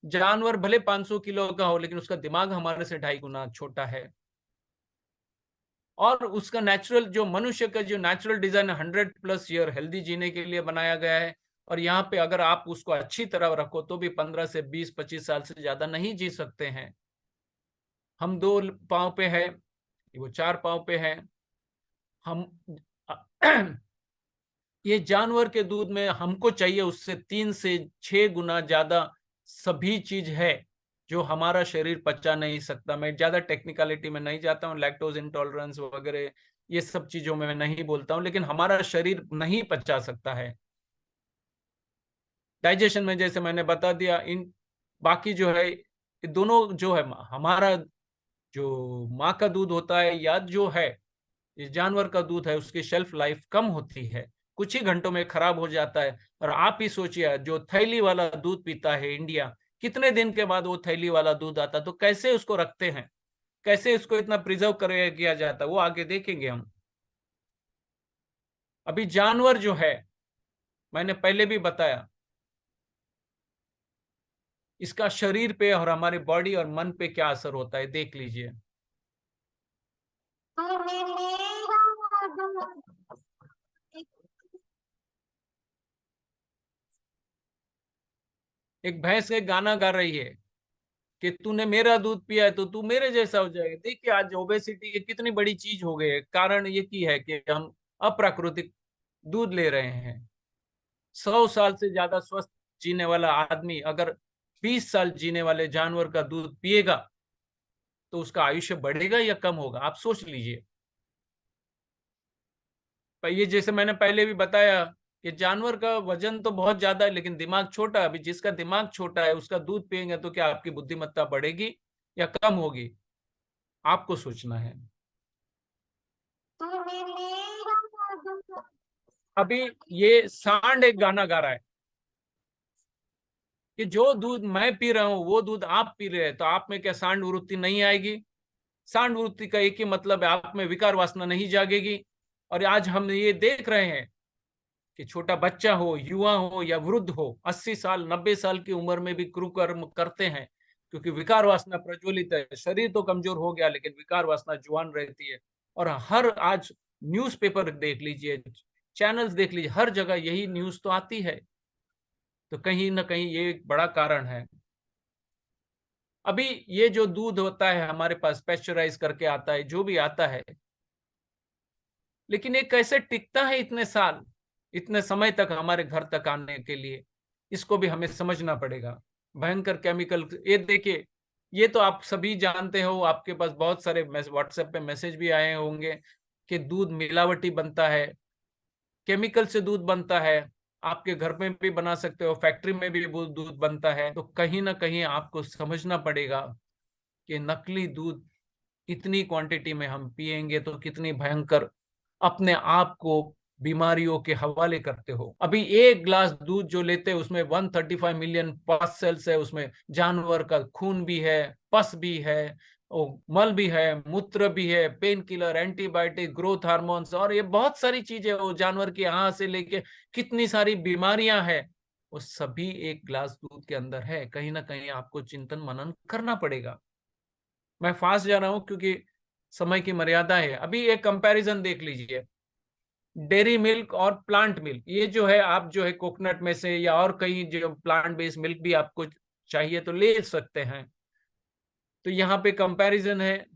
B: जानवर भले 500 किलो का हो, लेकिन उसका दिमाग हमारे से 2.5 गुना छोटा है। और उसका नेचुरल जो मनुष्य का जो नेचुरल डिजाइन 100+ ईयर हेल्दी जीने के लिए बनाया गया है, और यहाँ पे अगर आप उसको अच्छी तरह रखो तो भी 15 से 20-25 साल से ज्यादा नहीं जी सकते हैं। हम 2 पांव पे है, वो 4 पांव पे है। हम ये जानवर के दूध में हमको चाहिए उससे 3 से 6 गुना ज्यादा सभी चीज है जो हमारा शरीर पचा नहीं सकता। मैं ज्यादा टेक्निकलिटी में नहीं जाता हूँ, लैक्टोज इंटॉलरेंस वगैरह ये सब चीजों में मैं नहीं बोलता हूँ, लेकिन हमारा शरीर नहीं पचा सकता है। डाइजेशन में जैसे मैंने बता दिया, इन बाकी जो है ये दोनों जो है, हमारा जो माँ का दूध होता है या जो है ये जानवर का दूध है, उसकी शेल्फ लाइफ कम होती है, कुछ ही घंटों में खराब हो जाता है। और आप ही सोचिए जो थैली वाला दूध पीता है इंडिया, कितने दिन के बाद वो थैली वाला दूध आता, तो कैसे उसको रखते हैं, कैसे उसको इतना प्रिजर्व कर किया जाता है, वो आगे देखेंगे हम। अभी जानवर जो है, मैंने पहले भी बताया, इसका शरीर पे और हमारे बॉडी और मन पे क्या असर होता है, देख लीजिए। एक भैंस एक गाना गा रही है कि तूने मेरा दूध पिया है तो तू मेरे जैसा हो जाएगा। देखिए आज ओबेसिटी कितनी बड़ी चीज हो गई है, कारण ये की है कि हम अप्राकृतिक दूध ले रहे हैं। 100 साल से ज्यादा स्वस्थ जीने वाला आदमी अगर 20 साल जीने वाले जानवर का दूध पिएगा तो उसका आयुष्य बढ़ेगा या कम होगा, आप सोच लीजिए। पर ये जैसे मैंने पहले भी बताया कि जानवर का वजन तो बहुत ज्यादा है लेकिन दिमाग छोटा है। अभी जिसका दिमाग छोटा है उसका दूध पिएंगे तो क्या आपकी बुद्धिमत्ता बढ़ेगी या कम होगी, आपको सोचना है। अभी ये सांड एक गाना गा रहा है कि जो दूध मैं पी रहा हूं वो दूध आप पी रहे हैं, तो आप में क्या सांड वृत्ति नहीं आएगी? सांड वृत्ति का एक ही मतलब है, आप में विकार वासना नहीं जागेगी। और आज हम ये देख रहे हैं कि छोटा बच्चा हो, युवा हो या वृद्ध हो, 80 साल 90 साल की उम्र में भी कुकर्म करते हैं, क्योंकि विकार वासना प्रज्वलित है। शरीर तो कमजोर हो गया लेकिन विकार वासना जुआन रहती है। और हर आज न्यूज़पेपर देख लीजिए, चैनल्स देख लीजिए, हर जगह यही न्यूज तो आती है। तो कहीं ना कहीं ये एक बड़ा कारण है। अभी ये जो दूध होता है हमारे पास पेस्चराइज करके आता है, जो भी आता है, लेकिन ये कैसे टिकता है इतने साल, इतने समय तक हमारे घर तक आने के लिए, इसको भी हमें समझना पड़ेगा। भयंकर केमिकल, ये देखिए, ये तो आप सभी जानते हो, आपके पास बहुत सारे व्हाट्सएप पे मैसेज भी आए होंगे कि दूध मिलावटी बनता है, केमिकल से दूध बनता है। आपके घर में भी बना सकते हो, फैक्ट्री में भी वो दूध बनता है। तो कहीं ना कहीं आपको समझना पड़ेगा कि नकली दूध इतनी क्वांटिटी में हम पिएंगे तो कितनी भयंकर अपने आप को बीमारियों के हवाले करते हो। अभी एक ग्लास दूध जो लेते हैं उसमें 135 मिलियन पस सेल्स है, उसमें जानवर का खून भी है, पस भी है, मल भी है, मूत्र भी है, pain killer, antibiotic, growth hormones, और ये बहुत सारी चीजें वो जानवर की यहाँ से लेके कितनी सारी बीमारियां हैं, वो सभी एक ग्लास दूध के अंदर है। कहीं ना कहीं आपको चिंतन मनन करना पड़ेगा। मैं फास्ट जा रहा हूं क्योंकि समय की मर्यादा है। अभी एक कंपैरिजन देख लीजिए, डेयरी मिल्क और प्लांट मिल्क, ये जो है आप जो है कोकोनट में से या और कहीं जो प्लांट बेस्ड मिल्क भी आपको चाहिए तो ले सकते हैं। तो यहाँ पे कंपैरिजन है,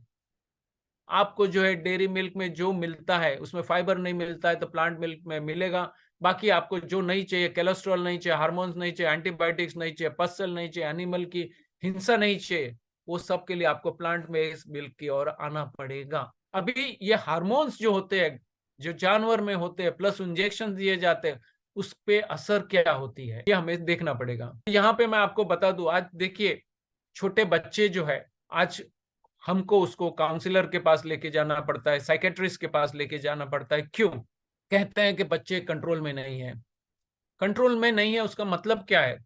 B: आपको जो है डेयरी मिल्क में जो मिलता है उसमें फाइबर नहीं मिलता है तो प्लांट मिल्क में मिलेगा। बाकी आपको जो नहीं चाहिए, कोलेस्ट्रॉल नहीं चाहिए, हार्मोन्स नहीं चाहिए, एंटीबायोटिक्स नहीं चाहिए, पसल नहीं चाहिए, एनिमल की हिंसा नहीं चाहिए, वो सब के लिए आपको प्लांट बेस्ड मिल्क की ओर आना पड़ेगा। अभी ये हार्मोन्स जो होते हैं जो जानवर में होते हैं प्लस इंजेक्शन दिए जाते हैं, उस पे असर क्या होती है ये हमें देखना पड़ेगा। यहाँ पे मैं आपको बता दूं, आज देखिए छोटे बच्चे जो है, आज हमको उसको काउंसलर के पास लेके जाना पड़ता है, साइकेट्रिस्ट के पास लेके जाना पड़ता है। क्यों? कहते हैं कि बच्चे कंट्रोल में नहीं है। कंट्रोल में नहीं है उसका मतलब क्या है?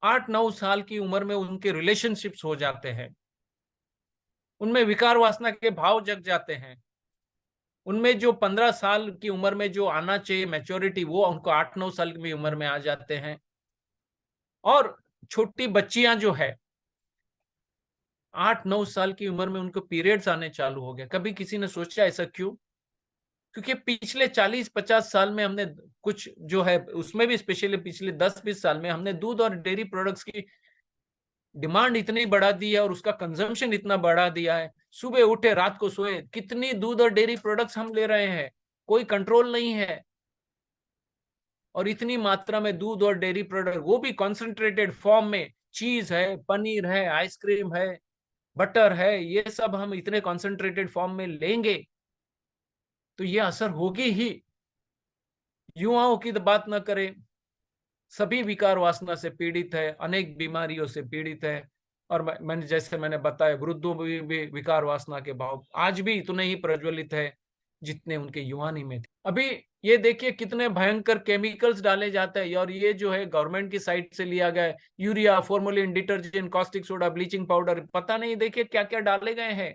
B: 8-9 साल की उम्र में उनके रिलेशनशिप्स हो जाते हैं, उनमें विकार वासना के भाव जग जाते हैं, उनमें जो 15 साल की उम्र में जो आना चाहिए मैच्योरिटी वो उनको 8-9 साल की उम्र में आ जाते हैं। और छोटी बच्चियां जो है 8-9 साल की उम्र में उनको पीरियड्स आने चालू हो गया। कभी किसी ने सोचा ऐसा क्यों? क्योंकि पिछले 40-50 साल में हमने कुछ जो है उसमें भी स्पेशली पिछले 10-20 साल में हमने दूध और डेयरी प्रोडक्ट्स की डिमांड इतनी बढ़ा दी है और उसका कंजम्पशन इतना बढ़ा दिया है। सुबह उठे रात को सोए कितनी दूध और डेयरी प्रोडक्ट्स हम ले रहे हैं, कोई कंट्रोल नहीं है। और इतनी मात्रा में दूध और डेयरी प्रोडक्ट, वो भी कॉन्सेंट्रेटेड फॉर्म में, चीज है, पनीर है, आइसक्रीम है, बटर है, ये सब हम इतने कॉन्सेंट्रेटेड फॉर्म में लेंगे तो ये असर होगी ही। युवाओं की तो बात न करें, सभी विकार वासना से पीड़ित है, अनेक बीमारियों से पीड़ित है। और मैंने जैसे मैंने बताया वृद्धों में भी विकार वासना के भाव आज भी इतने ही प्रज्वलित है जितने उनके युवानी में थे। अभी ये देखिए कितने भयंकर केमिकल्स डाले जाते हैं, और ये जो है गवर्नमेंट की साइट से लिया गया है। Urea, formalin, detergent, caustic soda, bleaching powder, पता नहीं देखिए क्या क्या डाले गए हैं।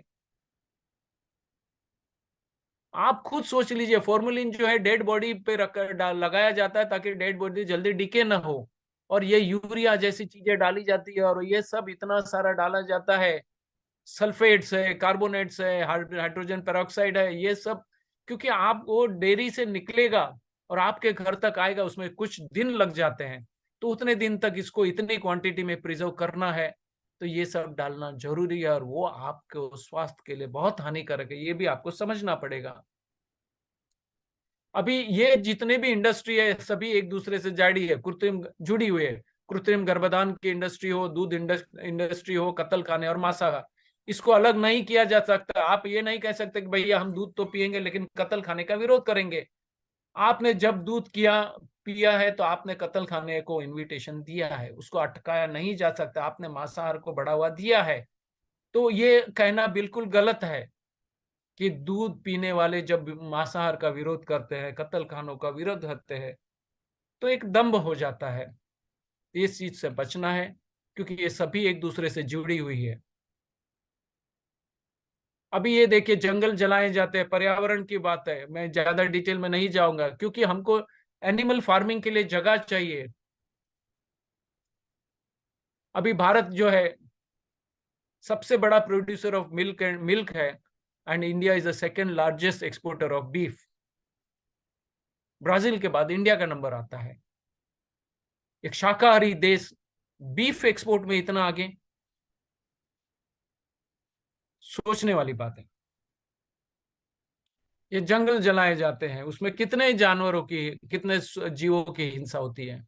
B: आप खुद सोच लीजिए, फॉर्मोलिन जो है डेड बॉडी पे लगाया जाता है ताकि डेड बॉडी जल्दी डिके ना हो, और ये यूरिया जैसी चीजें डाली जाती है और ये सब इतना सारा डाला जाता है। सल्फेट्स है, कार्बोनेट्स है, हाइड्रोजन पेरोक्साइड है, ये सब क्योंकि आप वो डेयरी से निकलेगा और आपके घर तक आएगा उसमें कुछ दिन लग जाते हैं, तो उतने दिन तक इसको इतनी क्वांटिटी में प्रिजर्व करना है, तो ये सब डालना जरूरी है और वो आपके स्वास्थ्य के लिए बहुत हानिकारक है, ये भी आपको समझना पड़ेगा। अभी ये जितने भी इंडस्ट्री है सभी एक दूसरे से जाड़ी है, कृत्रिम जुड़ी हुई है। कृत्रिम गर्भधान की इंडस्ट्री हो, दूध इंडस्ट्री हो, कत्ल खाने और मांसाहार, इसको अलग नहीं किया जा सकता। आप ये नहीं कह सकते कि भैया हम दूध तो पिएंगे लेकिन कत्ल खाने का विरोध करेंगे। आपने जब दूध पिया है तो आपने कत्ल खाने को इनविटेशन दिया है, उसको अटकाया नहीं जा सकता। आपने मांसाहार को बढ़ावा दिया है, तो ये कहना बिल्कुल गलत है कि दूध पीने वाले जब मांसाहार का विरोध करते हैं, कत्ल खानों का विरोध करते हैं, तो एक दंभ हो जाता है। इस चीज से बचना है क्योंकि ये सभी एक दूसरे से जुड़ी हुई है। अभी ये देखिए जंगल जलाए जाते हैं, पर्यावरण की बात है, मैं ज्यादा डिटेल में नहीं जाऊंगा क्योंकि हमको एनिमल फार्मिंग के लिए जगह चाहिए। अभी भारत जो है सबसे बड़ा प्रोड्यूसर ऑफ मिल्क है, and India is the second largest exporter of beef. Brazil के बाद इंडिया का नंबर आता है। एक शाकाहारी देश बीफ एक्सपोर्ट में इतना आगे, सोचने वाली बात है। ये जंगल जलाए जाते हैं, उसमें कितने जानवरों की, कितने जीवों की हिंसा होती है।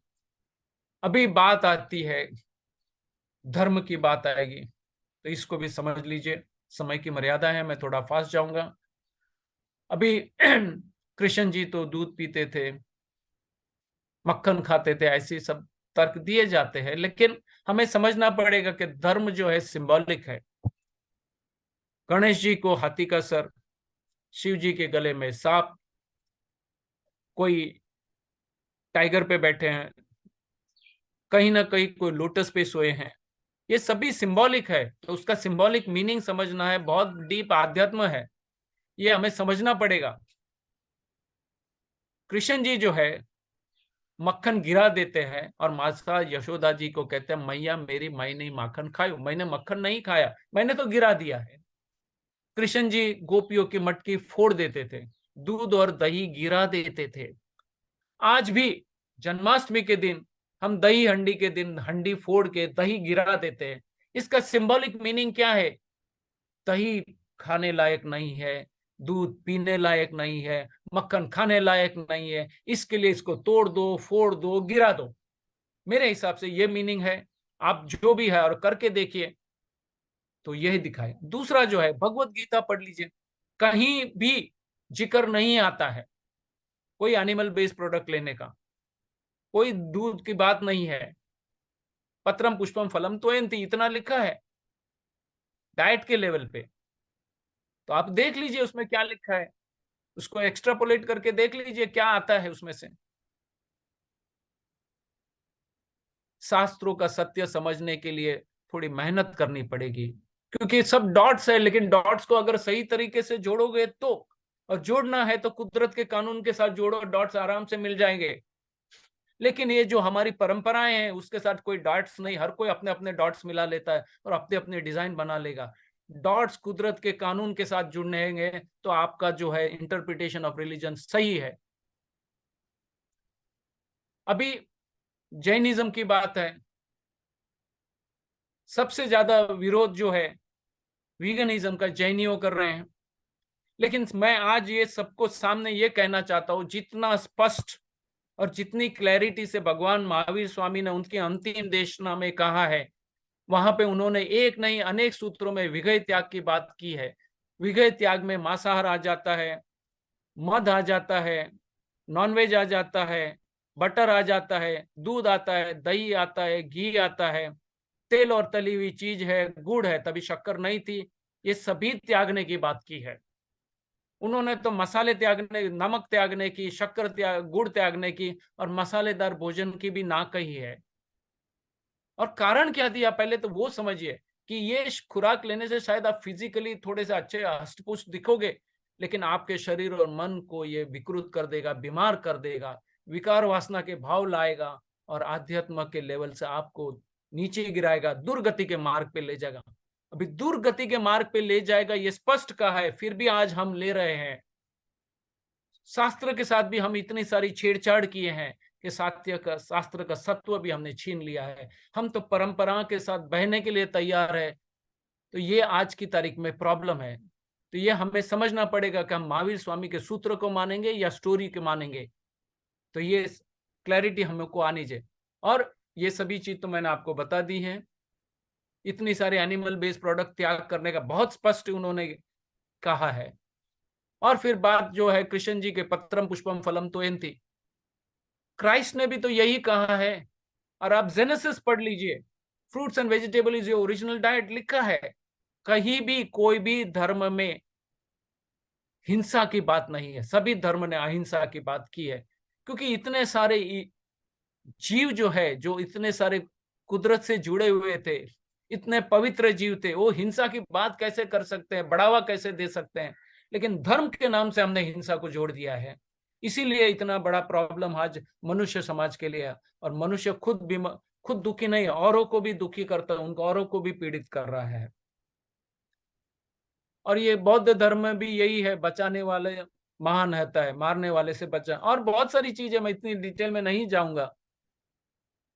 B: अभी बात आती है धर्म की, बात आएगी तो इसको भी समझ लीजिए, समय की मर्यादा है, मैं थोड़ा फास्ट जाऊंगा। अभी कृष्ण जी तो दूध पीते थे, मक्खन खाते थे, ऐसे सब तर्क दिए जाते हैं, लेकिन हमें समझना पड़ेगा कि धर्म जो है सिंबॉलिक है। गणेश जी को हाथी का सर, शिव जी के गले में सांप, कोई टाइगर पे बैठे हैं, कहीं ना कहीं कोई लोटस पे सोए हैं, ये सभी सिंबॉलिक है। तो उसका सिंबॉलिक मीनिंग समझना है, बहुत डीप आध्यात्म है, ये हमें समझना पड़ेगा। कृष्ण जी जो है मक्खन गिरा देते हैं और माता यशोदा जी को कहते हैं मैया मेरी, मैंने माखन खायो, मैंने मक्खन नहीं खाया, मैंने तो गिरा दिया है। कृष्ण जी गोपियों की मटकी फोड़ देते थे, दूध और दही गिरा देते थे। आज भी जन्माष्टमी के दिन हम दही हंडी के दिन हंडी फोड़ के दही गिरा देते हैं। इसका सिंबॉलिक मीनिंग क्या है? दही खाने लायक नहीं है, दूध पीने लायक नहीं है, मक्खन खाने लायक नहीं है, इसके लिए इसको तोड़ दो, फोड़ दो, गिरा दो। मेरे हिसाब से ये मीनिंग है। आप जो भी है और करके देखिए तो यही दिखाए। दूसरा जो है, भगवत गीता पढ़ लीजिए, कहीं भी जिक्र नहीं आता है कोई एनिमल बेस्ड प्रोडक्ट लेने का, कोई दूध की बात नहीं है। पत्रम पुष्पम फलम तोयंती इतना लिखा है डाइट के लेवल पे। तो आप देख लीजिए उसमें क्या लिखा है, उसको एक्स्ट्रापोलेट करके देख लीजिए क्या आता है उसमें से। शास्त्रों का सत्य समझने के लिए थोड़ी मेहनत करनी पड़ेगी, क्योंकि सब डॉट्स है, लेकिन डॉट्स को अगर सही तरीके से जोड़ोगे तो, और जोड़ना है तो कुदरत के कानून के साथ जोड़ो, डॉट्स आराम से मिल जाएंगे। लेकिन ये जो हमारी परंपराएं हैं उसके साथ कोई डॉट्स नहीं, हर कोई अपने अपने डॉट्स मिला लेता है और अपने अपने डिजाइन बना लेगा। डॉट्स कुदरत के कानून के साथ जुड़ेंगे तो आपका जो है इंटरप्रिटेशन ऑफ रिलीजन सही है। अभी जैनिज्म की बात है, सबसे ज्यादा विरोध जो है वीगनिज्म का जैनियों कर रहे हैं। लेकिन मैं आज ये सबको सामने ये कहना चाहता हूं, जितना स्पष्ट और जितनी क्लैरिटी से भगवान महावीर स्वामी ने उनके अंतिम देशना में कहा है, वहां पे उन्होंने एक नहीं अनेक सूत्रों में विगय त्याग की बात की है। विगय त्याग में मांसाहार आ जाता है, मद आ जाता है, नॉनवेज आ जाता है, बटर आ जाता है, दूध आता है, दही आता है, घी आता है, तेल और तली हुई चीज है, गुड़ है, तभी शक्कर नहीं थी, ये सभी त्यागने की बात की है। उन्होंने तो मसाले त्यागने, नमक त्यागने की, शक्कर त्याग, गुड़ त्यागने की और मसालेदार भोजन की भी ना कही है। और कारण क्या दिया पहले तो वो समझिए कि ये खुराक लेने से शायद आप फिजिकली थोड़े से अच्छे हष्टपुष्ट दिखोगे, लेकिन आपके शरीर और मन को ये विकृत कर देगा, बीमार कर देगा, विकार वासना के भाव लाएगा और आध्यात्म के लेवल से आपको नीचे गिराएगा, दुर्गति के मार्ग पे ले जाएगा। अभी दुर्गति के मार्ग पे ले जाएगा ये स्पष्ट कहा है, फिर भी आज हम ले रहे हैं। शास्त्र के साथ भी हम इतनी सारी छेड़छाड़ किए हैं कि शास्त्र का सत्व भी हमने छीन लिया है। हम तो परंपरा के साथ बहने के लिए तैयार है। तो ये आज की तारीख में प्रॉब्लम है। तो ये हमें समझना पड़ेगा कि हम महावीर स्वामी के सूत्र को मानेंगे या स्टोरी के मानेंगे। तो ये क्लैरिटी हमको आनी चाहिए। और ये सभी चीज तो मैंने आपको बता दी है। इतनी सारे एनिमल बेस्ड प्रोडक्ट त्याग करने का बहुत स्पष्ट उन्होंने कहा है। और फिर बात जो है कृष्ण जी के पत्रम पुष्पम फलम तोयंती, क्राइस्ट ने भी तो यही कहा है। और आप जेनेसिस पढ़ लीजिए, fruits and vegetable is your original diet लिखा है। कहीं भी कोई भी धर्म में हिंसा की बात नहीं है, सभी धर्म ने अहिंसा की बात की है। क्योंकि इतने सारे जीव जो है, जो इतने सारे कुदरत से जुड़े हुए थे, इतने पवित्र जीव थे, वो हिंसा की बात कैसे कर सकते हैं, बढ़ावा कैसे दे सकते हैं? लेकिन धर्म के नाम से हमने हिंसा को जोड़ दिया है। इसीलिए इतना बड़ा प्रॉब्लम आज मनुष्य समाज के लिए है। और मनुष्य खुद दुखी नहीं, औरों को भी दुखी करता है, उनको औरों को भी पीड़ित कर रहा है। और ये बौद्ध धर्म में भी यही है, बचाने वाले महान रहता है, मारने वाले से बचा। और बहुत सारी चीजें, मैं इतनी डिटेल में नहीं जाऊंगा।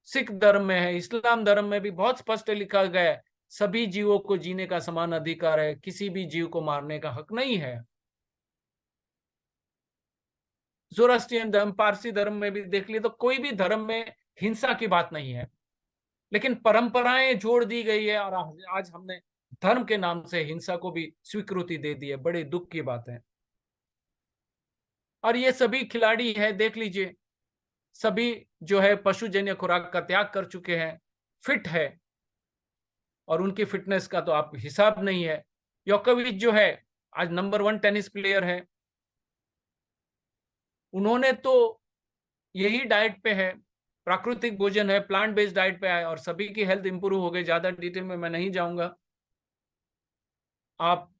B: सिख धर्म में है, इस्लाम धर्म में भी बहुत स्पष्ट लिखा गया है, सभी जीवों को जीने का समान अधिकार है, किसी भी जीव को मारने का हक नहीं है। जोरास्ट्रियन धर्म, पारसी धर्म में भी देख लिए तो कोई भी धर्म में हिंसा की बात नहीं है, लेकिन परंपराएं जोड़ दी गई है। और आज हमने धर्म के नाम से हिंसा को भी स्वीकृति दे दी है। बड़े दुख की बात है। और ये सभी खिलाड़ी है, देख लीजिए, सभी जो है पशुजन्य खुराक का त्याग कर चुके हैं, फिट है। और उनकी फिटनेस का तो आप हिसाब नहीं है। योकोविच जो है आज नंबर 1 टेनिस प्लेयर है, उन्होंने तो यही डाइट पे है, प्राकृतिक भोजन है, प्लांट बेस्ड डाइट पे है, और सभी की हेल्थ इंप्रूव हो गई। ज्यादा डिटेल में मैं नहीं जाऊंगा। आप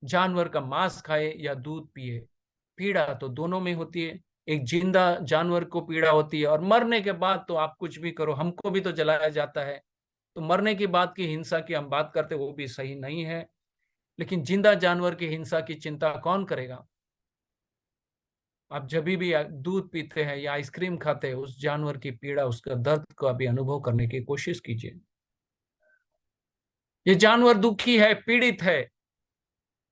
B: जानवर का मांस खाए या दूध पिए, पीड़ा तो दोनों में होती है। एक जिंदा जानवर को पीड़ा होती है, और मरने के बाद तो आप कुछ भी करो, हमको भी तो जलाया जाता है। तो मरने की बात की, हिंसा की हम बात करते, वो भी सही नहीं है। लेकिन जिंदा जानवर की हिंसा की चिंता कौन करेगा? आप जब भी दूध पीते हैं या आइसक्रीम खाते हैं, उस जानवर की पीड़ा, उसका दर्द को अभी अनुभव करने की कोशिश कीजिए। ये जानवर दुखी है, पीड़ित है।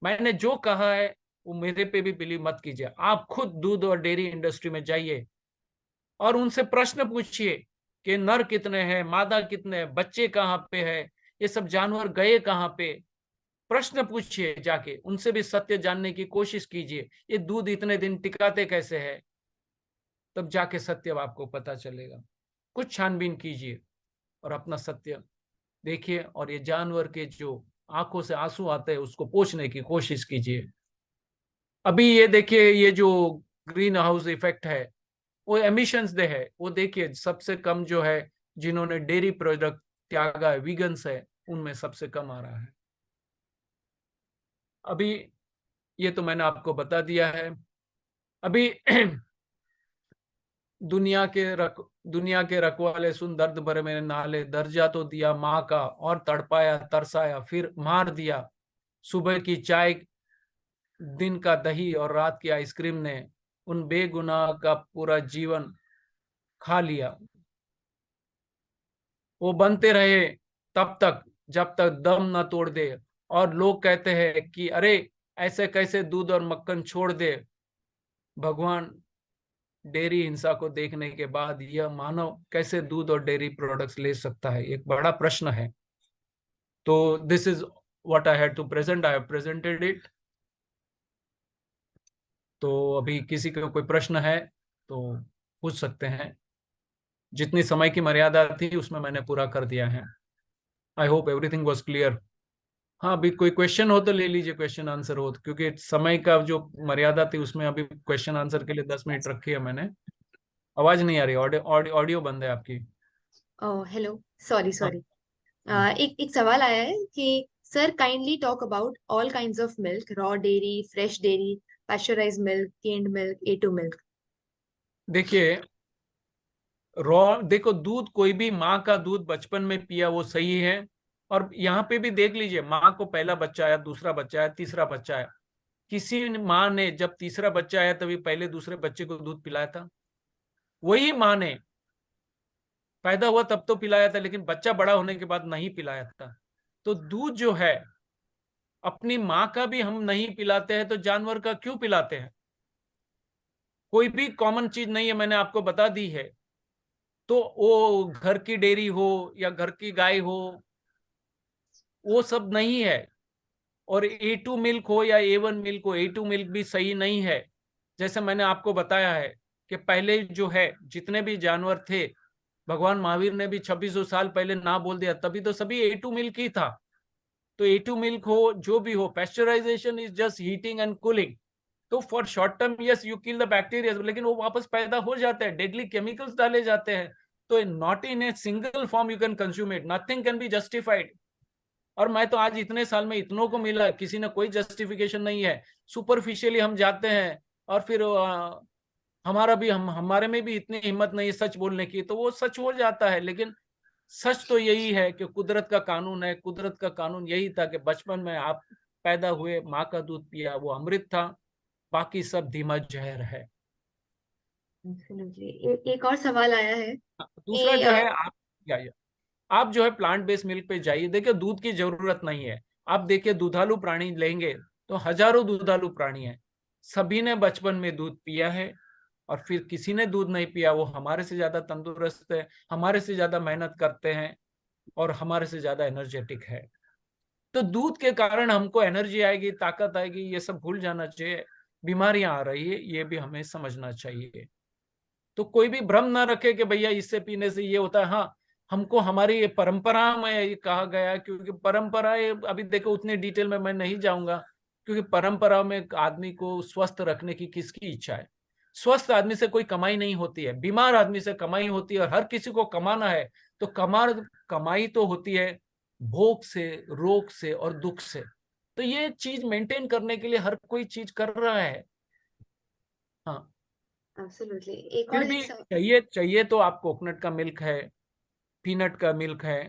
B: मैंने जो कहा है वो मेरे पे भी बिलीव मत कीजिए। आप खुद दूध और डेयरी इंडस्ट्री में जाइए और उनसे प्रश्न पूछिए कि नर कितने हैं, मादा कितने हैं, बच्चे कहाँ पे है, ये सब जानवर गए कहाँ पे। प्रश्न पूछिए, जाके उनसे भी सत्य जानने की कोशिश कीजिए। ये दूध इतने दिन टिकाते कैसे है, तब जाके सत्य आपको पता चलेगा। कुछ छानबीन कीजिए और अपना सत्य देखिए, और ये जानवर के जो आंखों से आंसू आते हैं उसको पोंछने की कोशिश कीजिए। अभी ये देखिए, ये जो ग्रीन हाउस इफेक्ट है, वो एमिशंस दे है, वो देखिए सबसे कम जो है, जिन्होंने डेयरी प्रोडक्ट त्यागा है, वीगन्स है, उनमें सबसे कम आ रहा है। अभी ये तो मैंने आपको बता दिया है। अभी दुनिया के रखवाले सुन, दर्द भरे मेरे नाले, दर्जा तो दिया माँ का और तड़पाया तरसाया फिर मार दिया। सुबह की चाय, दिन का दही और रात की आइसक्रीम ने उन बेगुनाह का पूरा जीवन खा लिया। वो बनते रहे तब तक जब तक दम न तोड़ दे। और लोग कहते हैं कि अरे ऐसे कैसे दूध और मक्खन छोड़ दे। भगवान, डेयरी हिंसा को देखने के बाद यह मानव कैसे दूध और डेयरी प्रोडक्ट्स ले सकता है, एक बड़ा प्रश्न है। तो this is what I had to present, I have presented it. तो अभी किसी को कोई प्रश्न है तो पूछ सकते हैं। जितनी समय की मर्यादा थी उसमें मैंने पूरा कर दिया है। I hope everything was clear. हाँ, अभी कोई क्वेश्चन हो तो ले लीजिए, क्वेश्चन आंसर हो तो, क्योंकि समय का जो मर्यादा थी उसमें अभी क्वेश्चन आंसर के लिए 10 मिनट रखी है मैंने। आवाज नहीं आ रही, ऑडियो ऑडियो बंद है आपकी।
A: ओह हेलो, सॉरी
B: हाँ।
A: सॉरी। एक एक सवाल आया है कि sir kindly talk about all kinds of milk, raw dairy, fresh dairy, pasteurised milk, canned milk, A two milk.
B: देखिए, रॉ देखो, दूध कोई भी माँ का दूध बचपन में पिया वो सही है। और यहाँ पे भी देख लीजिए, माँ को पहला बच्चा आया, दूसरा बच्चा आया, तीसरा बच्चा आया, किसी माँ ने जब तीसरा बच्चा आया तभी पहले दूसरे बच्चे को दूध पिलाया था? वही माँ ने पैदा हुआ तब तो पिलाया था, लेकिन बच्चा बड़ा होने के बाद नहीं पिलाया था। तो दूध जो है, अपनी माँ का भी हम नहीं पिलाते हैं तो जानवर का क्यों पिलाते हैं? कोई भी कॉमन चीज नहीं है, मैंने आपको बता दी है। तो वो घर की डेयरी हो या घर की गाय हो, वो सब नहीं है। और A2 मिल्क हो या A1 मिल्क हो, A2 मिल्क भी सही नहीं है। जैसे मैंने आपको बताया है कि पहले जो है जितने भी जानवर थे, भगवान महावीर ने भी 2600 साल पहले ना बोल दिया, तभी तो सभी A2 मिल्क ही था। तो A2 मिल्क हो, जो भी हो, pasteurisation is just heating and cooling. तो for short term yes you kill the bacteria, लेकिन वो वापस पैदा हो जाते हैं, डेडली केमिकल्स डाले जाते हैं। तो not in a single form you can consume it, nothing can be justified. और मैं तो आज इतने साल में इतनों को मिला, किसी ने कोई जस्टिफिकेशन नहीं है। सुपरफिशियली हम जाते हैं और फिर हमारा भी हमारे में भी इतनी हिम्मत नहीं है सच बोलने की, तो वो सच हो जाता है। लेकिन सच तो यही है कि कुदरत का कानून है। कुदरत का कानून यही था कि बचपन में आप पैदा हुए, माँ का दूध पिया, वो अमृत था, बाकी सब धीमा जहर है।
A: Absolutely. एक और सवाल आया है
B: दूसरा
A: कि
B: जो है, आप जो है प्लांट बेस्ड मिल्क पे जाइए। देखिए, दूध की जरूरत नहीं है। आप देखिए, दुधालु प्राणी लेंगे तो हजारों दुधालु प्राणी हैं, सभी ने बचपन में दूध पिया है। और फिर किसी ने दूध नहीं पिया, वो हमारे से ज्यादा तंदुरुस्त है, हमारे से ज्यादा मेहनत करते हैं और हमारे से ज्यादा एनर्जेटिक है। तो दूध के कारण हमको एनर्जी आएगी, ताकत आएगी, ये सब भूल जाना चाहिए। बीमारियां आ रही है, ये भी हमें समझना चाहिए। तो कोई भी भ्रम ना रखे कि भैया इससे पीने से ये होता है। हाँ, हमको हमारी ये परंपरा में ये कहा गया है, क्योंकि परंपराएं, अभी देखो उतने डिटेल में मैं नहीं जाऊंगा, क्योंकि परंपरा में आदमी को स्वस्थ रखने की किसकी इच्छा है? स्वस्थ आदमी से कोई कमाई नहीं होती है, बीमार आदमी से कमाई होती है। और हर किसी को कमाना है, तो कमाई तो होती है भोग से, रोग से और दुख से। तो ये चीज मेंटेन करने के लिए हर कोई चीज कर रहा है। हाँ,
A: एब्सोल्युटली। एक
B: फिर
A: और
B: भी
A: एक सवाल।
B: चाहिए चाहिए तो आप कोकोनट का मिल्क है, पीनट का मिल्क है,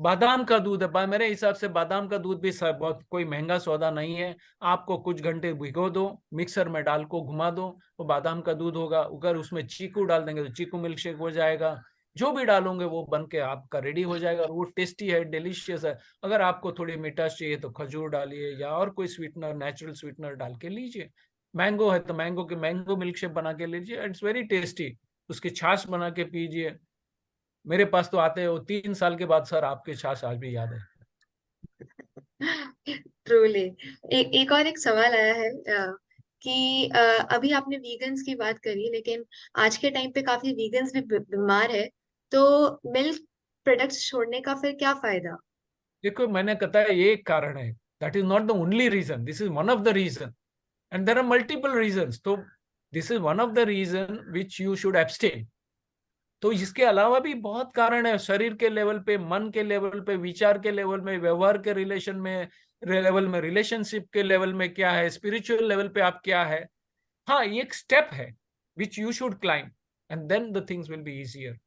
B: बादाम का दूध है, मेरे हिसाब से बादाम का दूध भी बहुत कोई महंगा सौदा नहीं है। आपको कुछ घंटे भिगो दो, मिक्सर में डाल को घुमा दो, वो बादाम का दूध होगा। अगर उसमें चीकू डाल देंगे तो चीकू मिल्क शेक हो जाएगा। जो भी डालोगे वो बन के आपका रेडी हो जाएगा, और वो टेस्टी है, डिलीशियस है। अगर आपको थोड़ी मिठास चाहिए तो खजूर डालिए, या और कोई स्वीटनर, नेचुरल स्वीटनर डाल के लीजिए। मैंगो है तो मैंगो के मैंगो मिल्क शेक बना के लीजिए, इट्स वेरी टेस्टी। उसकी छाछ बना के पीजिए। मेरे पास तो आते हैं वो 3 साल के बाद, सर आपके छाछ आज भी याद है।
A: ट्रूली। एक और एक सवाल आया है कि अभी आपने वीगन्स की बात करी, लेकिन आज के टाइम पे काफी वीगन्स भी बीमार है, तो मिल्क प्रोडक्ट्स छोड़ने का फिर क्या फायदा?
B: देखो मैंने कहता है ये एक कारण है, that is not the only reason, this is one of the reason, and there are multiple reasons. तो this is one of the reason which you should abstain. तो इसके अलावा भी बहुत कारण है, शरीर के लेवल पे, मन के लेवल पे, विचार के लेवल में, व्यवहार के रिलेशन में लेवल में, रिलेशनशिप के लेवल में क्या है, स्पिरिचुअल लेवल पे आप क्या है। हाँ, ये एक स्टेप है which you should climb, and then the things will be easier.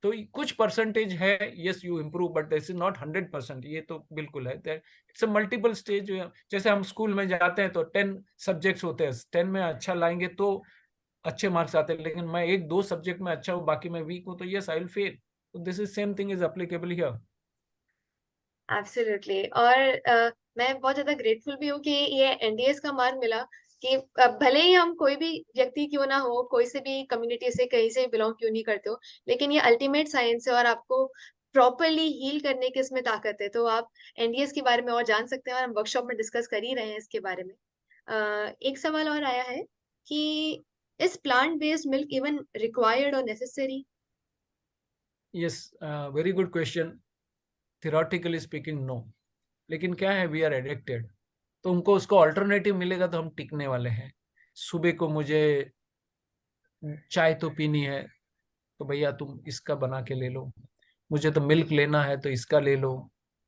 B: तो कुछ परसेंटेज है, yes you improve, but this is not 100%, ये तो बिल्कुल है। It's a multiple stage. जैसे हम स्कूल में जाते हैं तो 10 सब्जेक्ट्स होते हैं, 10 में अच्छा लाएंगे तो अच्छे मार्क्स आते हैं, लेकिन मैं 1-2 सब्जेक्ट में अच्छा हूँ, बाकी में वीक हूँ, तो यस आई विल फेल। तो this is same thing is applicable here.
A: Absolutely. और मैं बहुत ज्यादा ग्रेटफुल भी हूँ कि ये एनडीएस का मार्ग मिला, कि भले ही हम कोई भी व्यक्ति क्यों ना हो, कोई से भी कम्युनिटी से, कहीं से बिलोंग क्यों नहीं करते हो, लेकिन ये अल्टीमेट साइंस है और आपको प्रॉपरली हील करने की इसमें ताकत है। तो आप एनडीएस के बारे में और जान सकते हैं, और हम वर्कशॉप में डिस्कस कर ही रहे हैं इसके बारे में। एक सवाल और आया है कि is plant based milk even required और necessary?
B: Yes, very good question. Theoretically speaking no, लेकिन क्या है, वी आर एडिक्टेड। तो उनको उसको अल्टरनेटिव मिलेगा तो हम टिकने वाले हैं। सुबह को मुझे चाय तो पीनी है, तो भैया तुम इसका बना के ले लो। मुझे तो मिल्क लेना है तो इसका ले लो।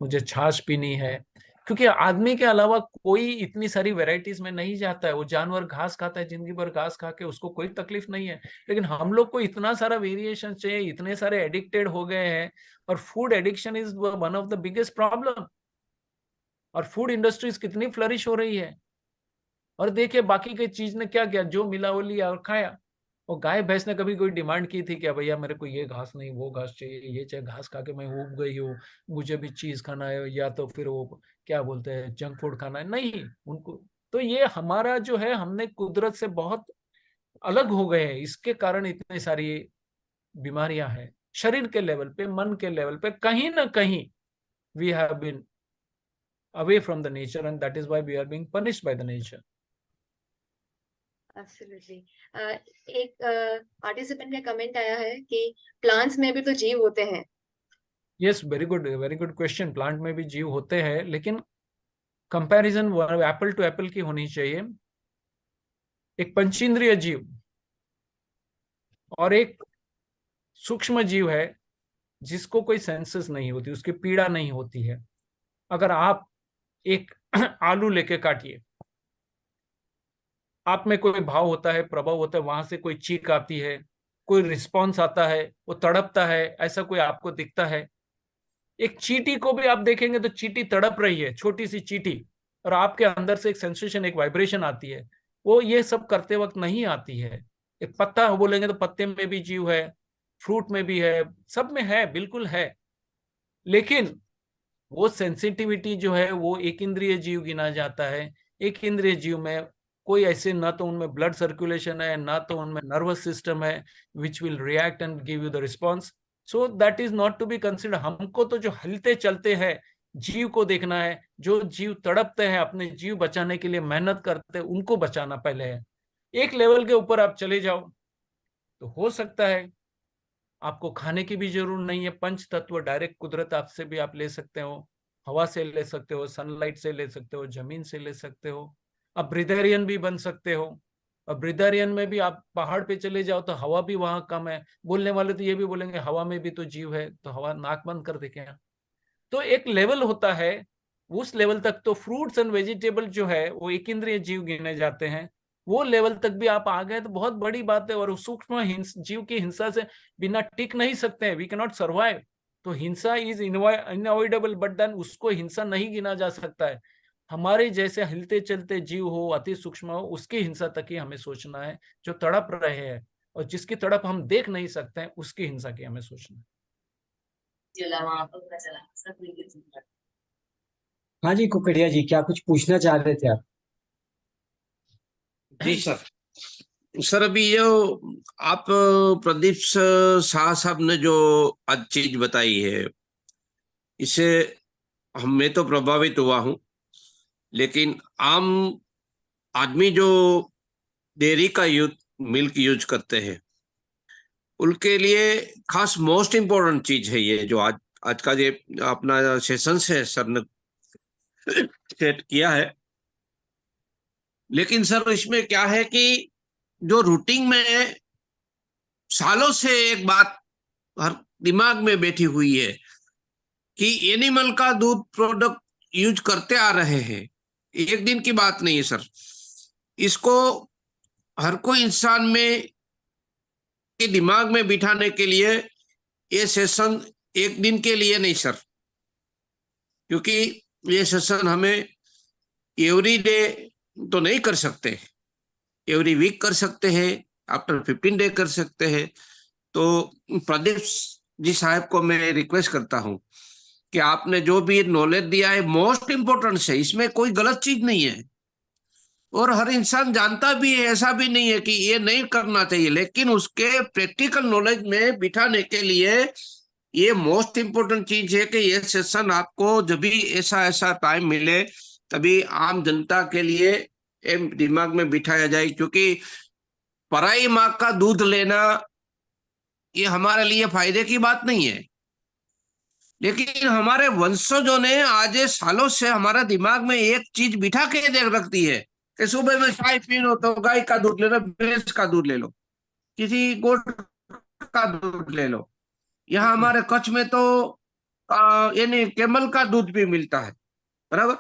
B: मुझे छाछ पीनी है, क्योंकि आदमी के अलावा कोई इतनी सारी वैरायटीज में नहीं जाता है। वो जानवर घास खाता है, जिंदगी भर घास खा के उसको कोई तकलीफ नहीं है, लेकिन हम लोग को इतना सारा वेरिएशन चाहिए, इतने सारे एडिक्टेड हो गए हैं। और food addiction is one of the biggest problem. और फूड इंडस्ट्रीज कितनी फ्लरिश हो रही है। और देखिए बाकी की चीज ने क्या किया, जो मिला वो लिया और खाया। और गाय भैंस ने कभी कोई डिमांड की थी क्या, भैया मेरे को ये घास नहीं वो घास चाहिए, ये चाहिए, घास खा के मैं ऊब गई हूँ, मुझे भी चीज खाना है, या तो फिर वो क्या बोलते हैं जंक फूड खाना है, नहीं उनको। तो ये हमारा जो है, हमने कुदरत से बहुत अलग हो गए हैं, इसके कारण इतनी सारी बीमारियां हैं। शरीर के लेवल पे, मन के लेवल पे, कहीं ना कहीं we have been away from the nature, and that is why we are being punished by the nature.
A: Absolutely. एक पार्टिसिपेंट का कमेंट आया है कि प्लांट्स में भी तो जीव होते हैं।
B: Yes, very good question. Plant में भी जीव होते हैं, लेकिन कंपैरिजन एप्पल टू एप्पल की होनी चाहिए। एक पंचेंद्रिय जीव और एक सूक्ष्म जीव है जिसको कोई सेंसेस नहीं होती, उसकी पीड़ा नहीं होती है। अगर आप एक आलू लेके काटिए, आप में कोई भाव होता है, प्रभाव होता है, वहां से कोई चीख आती है, कोई रिस्पॉन्स आता है, वो तड़पता है, ऐसा कोई आपको दिखता है। एक चींटी को भी आप देखेंगे तो चींटी तड़प रही है, छोटी सी चींटी, और आपके अंदर से एक सेंसेशन, एक वाइब्रेशन आती है। वो ये सब करते वक्त नहीं आती है। एक पत्ता बोलेंगे तो पत्ते में भी जीव है, फ्रूट में भी है, सब में है, बिल्कुल है। लेकिन वो सेंसिटिविटी जो है वो एक इंद्रिय जीव गिना जाता है। एक इंद्रिय जीव में कोई ऐसे, ना तो उनमें ब्लड सर्कुलेशन है, ना तो उनमें नर्वस सिस्टम है which will react and give you the response. So that is not to be consider. हमको तो जो हिलते चलते हैं जीव को देखना है, जो जीव तड़पते हैं, अपने जीव बचाने के लिए मेहनत करते हैं, उनको बचाना पहले है। एक लेवल के ऊपर आप चले जाओ तो हो सकता है आपको खाने की भी जरूरत नहीं है। पंच तत्व डायरेक्ट कुदरत आपसे भी आप ले सकते हो, हवा से ले सकते हो, सनलाइट से ले सकते हो, जमीन से ले सकते हो। आप ब्रिदेरियन भी बन सकते हो। और ब्रिदेरियन में भी आप पहाड़ पे चले जाओ तो हवा भी वहां कम है। बोलने वाले तो ये भी बोलेंगे हवा में भी तो जीव है, तो हवा नाक बंद कर दे क्या। तो एक लेवल होता है, उस लेवल तक तो फ्रूट्स एंड वेजिटेबल जो है वो एक इंद्रिय जीव गिने जाते हैं। वो लेवल तक भी आप आ गए तो बहुत बड़ी बात है। और सूक्ष्म जीव की हिंसा से बिना टिक नहीं सकते हैं, वी कैन नॉट सर्वाइव। तो हिंसा इज इनअवॉइडेबल, बट देन उसको हिंसा नहीं गिना जा सकता है। हमारे जैसे हिलते चलते जीव हो, अति सूक्ष्म हो, उसकी हिंसा तक ही हमें सोचना है। जो तड़प रहे हैं और जिसकी तड़प हम देख नहीं सकते हैं, उसकी हिंसा की हमें सोचना है।
D: हाँ जी कुकड़िया जी, क्या कुछ पूछना चाह रहे थे आप?
E: जी सर। सर अभी ये आप प्रदीप शाह साहब ने जो आज चीज बताई है, इससे मैं तो प्रभावित हुआ हूँ। लेकिन आम आदमी जो डेयरी का मिल्क यूज करते हैं, उनके लिए खास मोस्ट इम्पोर्टेंट चीज है ये जो आज आज का ये अपना सेशन है सर ने सेट किया है। लेकिन सर इसमें क्या है कि जो रूटीन में सालों से एक बात हर दिमाग में बैठी हुई है कि एनिमल का दूध प्रोडक्ट यूज करते आ रहे हैं, एक दिन की बात नहीं है सर। इसको हर कोई इंसान में के दिमाग में बिठाने के लिए ये सेशन एक दिन के लिए नहीं सर, क्योंकि ये सेशन हमें एवरी डे तो नहीं कर सकते, एवरी वीक कर सकते हैं, आफ्टर 15 डे कर सकते हैं। तो प्रदीप जी साहब को मैं रिक्वेस्ट करता हूं कि आपने जो भी नॉलेज दिया है मोस्ट इम्पोर्टेंट है, इसमें कोई गलत चीज नहीं है और हर इंसान जानता भी है, ऐसा भी नहीं है कि ये नहीं करना चाहिए। लेकिन उसके प्रैक्टिकल नॉलेज में बिठाने के लिए ये मोस्ट इम्पोर्टेंट चीज है कि ये सेशन आपको जब भी ऐसा ऐसा टाइम मिले तभी आम जनता के लिए दिमाग में बिठाया जाए। क्योंकि पराई माँ का दूध लेना ये हमारे लिए फायदे की बात नहीं है, लेकिन हमारे वंशजों ने आज सालों से हमारा दिमाग में एक चीज बिठा के दे रख दी है कि सुबह में चाय पी लो तो गाय का दूध ले लो, भैंस का दूध ले लो, किसी गोट का दूध ले लो। यहाँ हमारे कच्छ में तो यानी कैमल का दूध भी मिलता है, बराबर।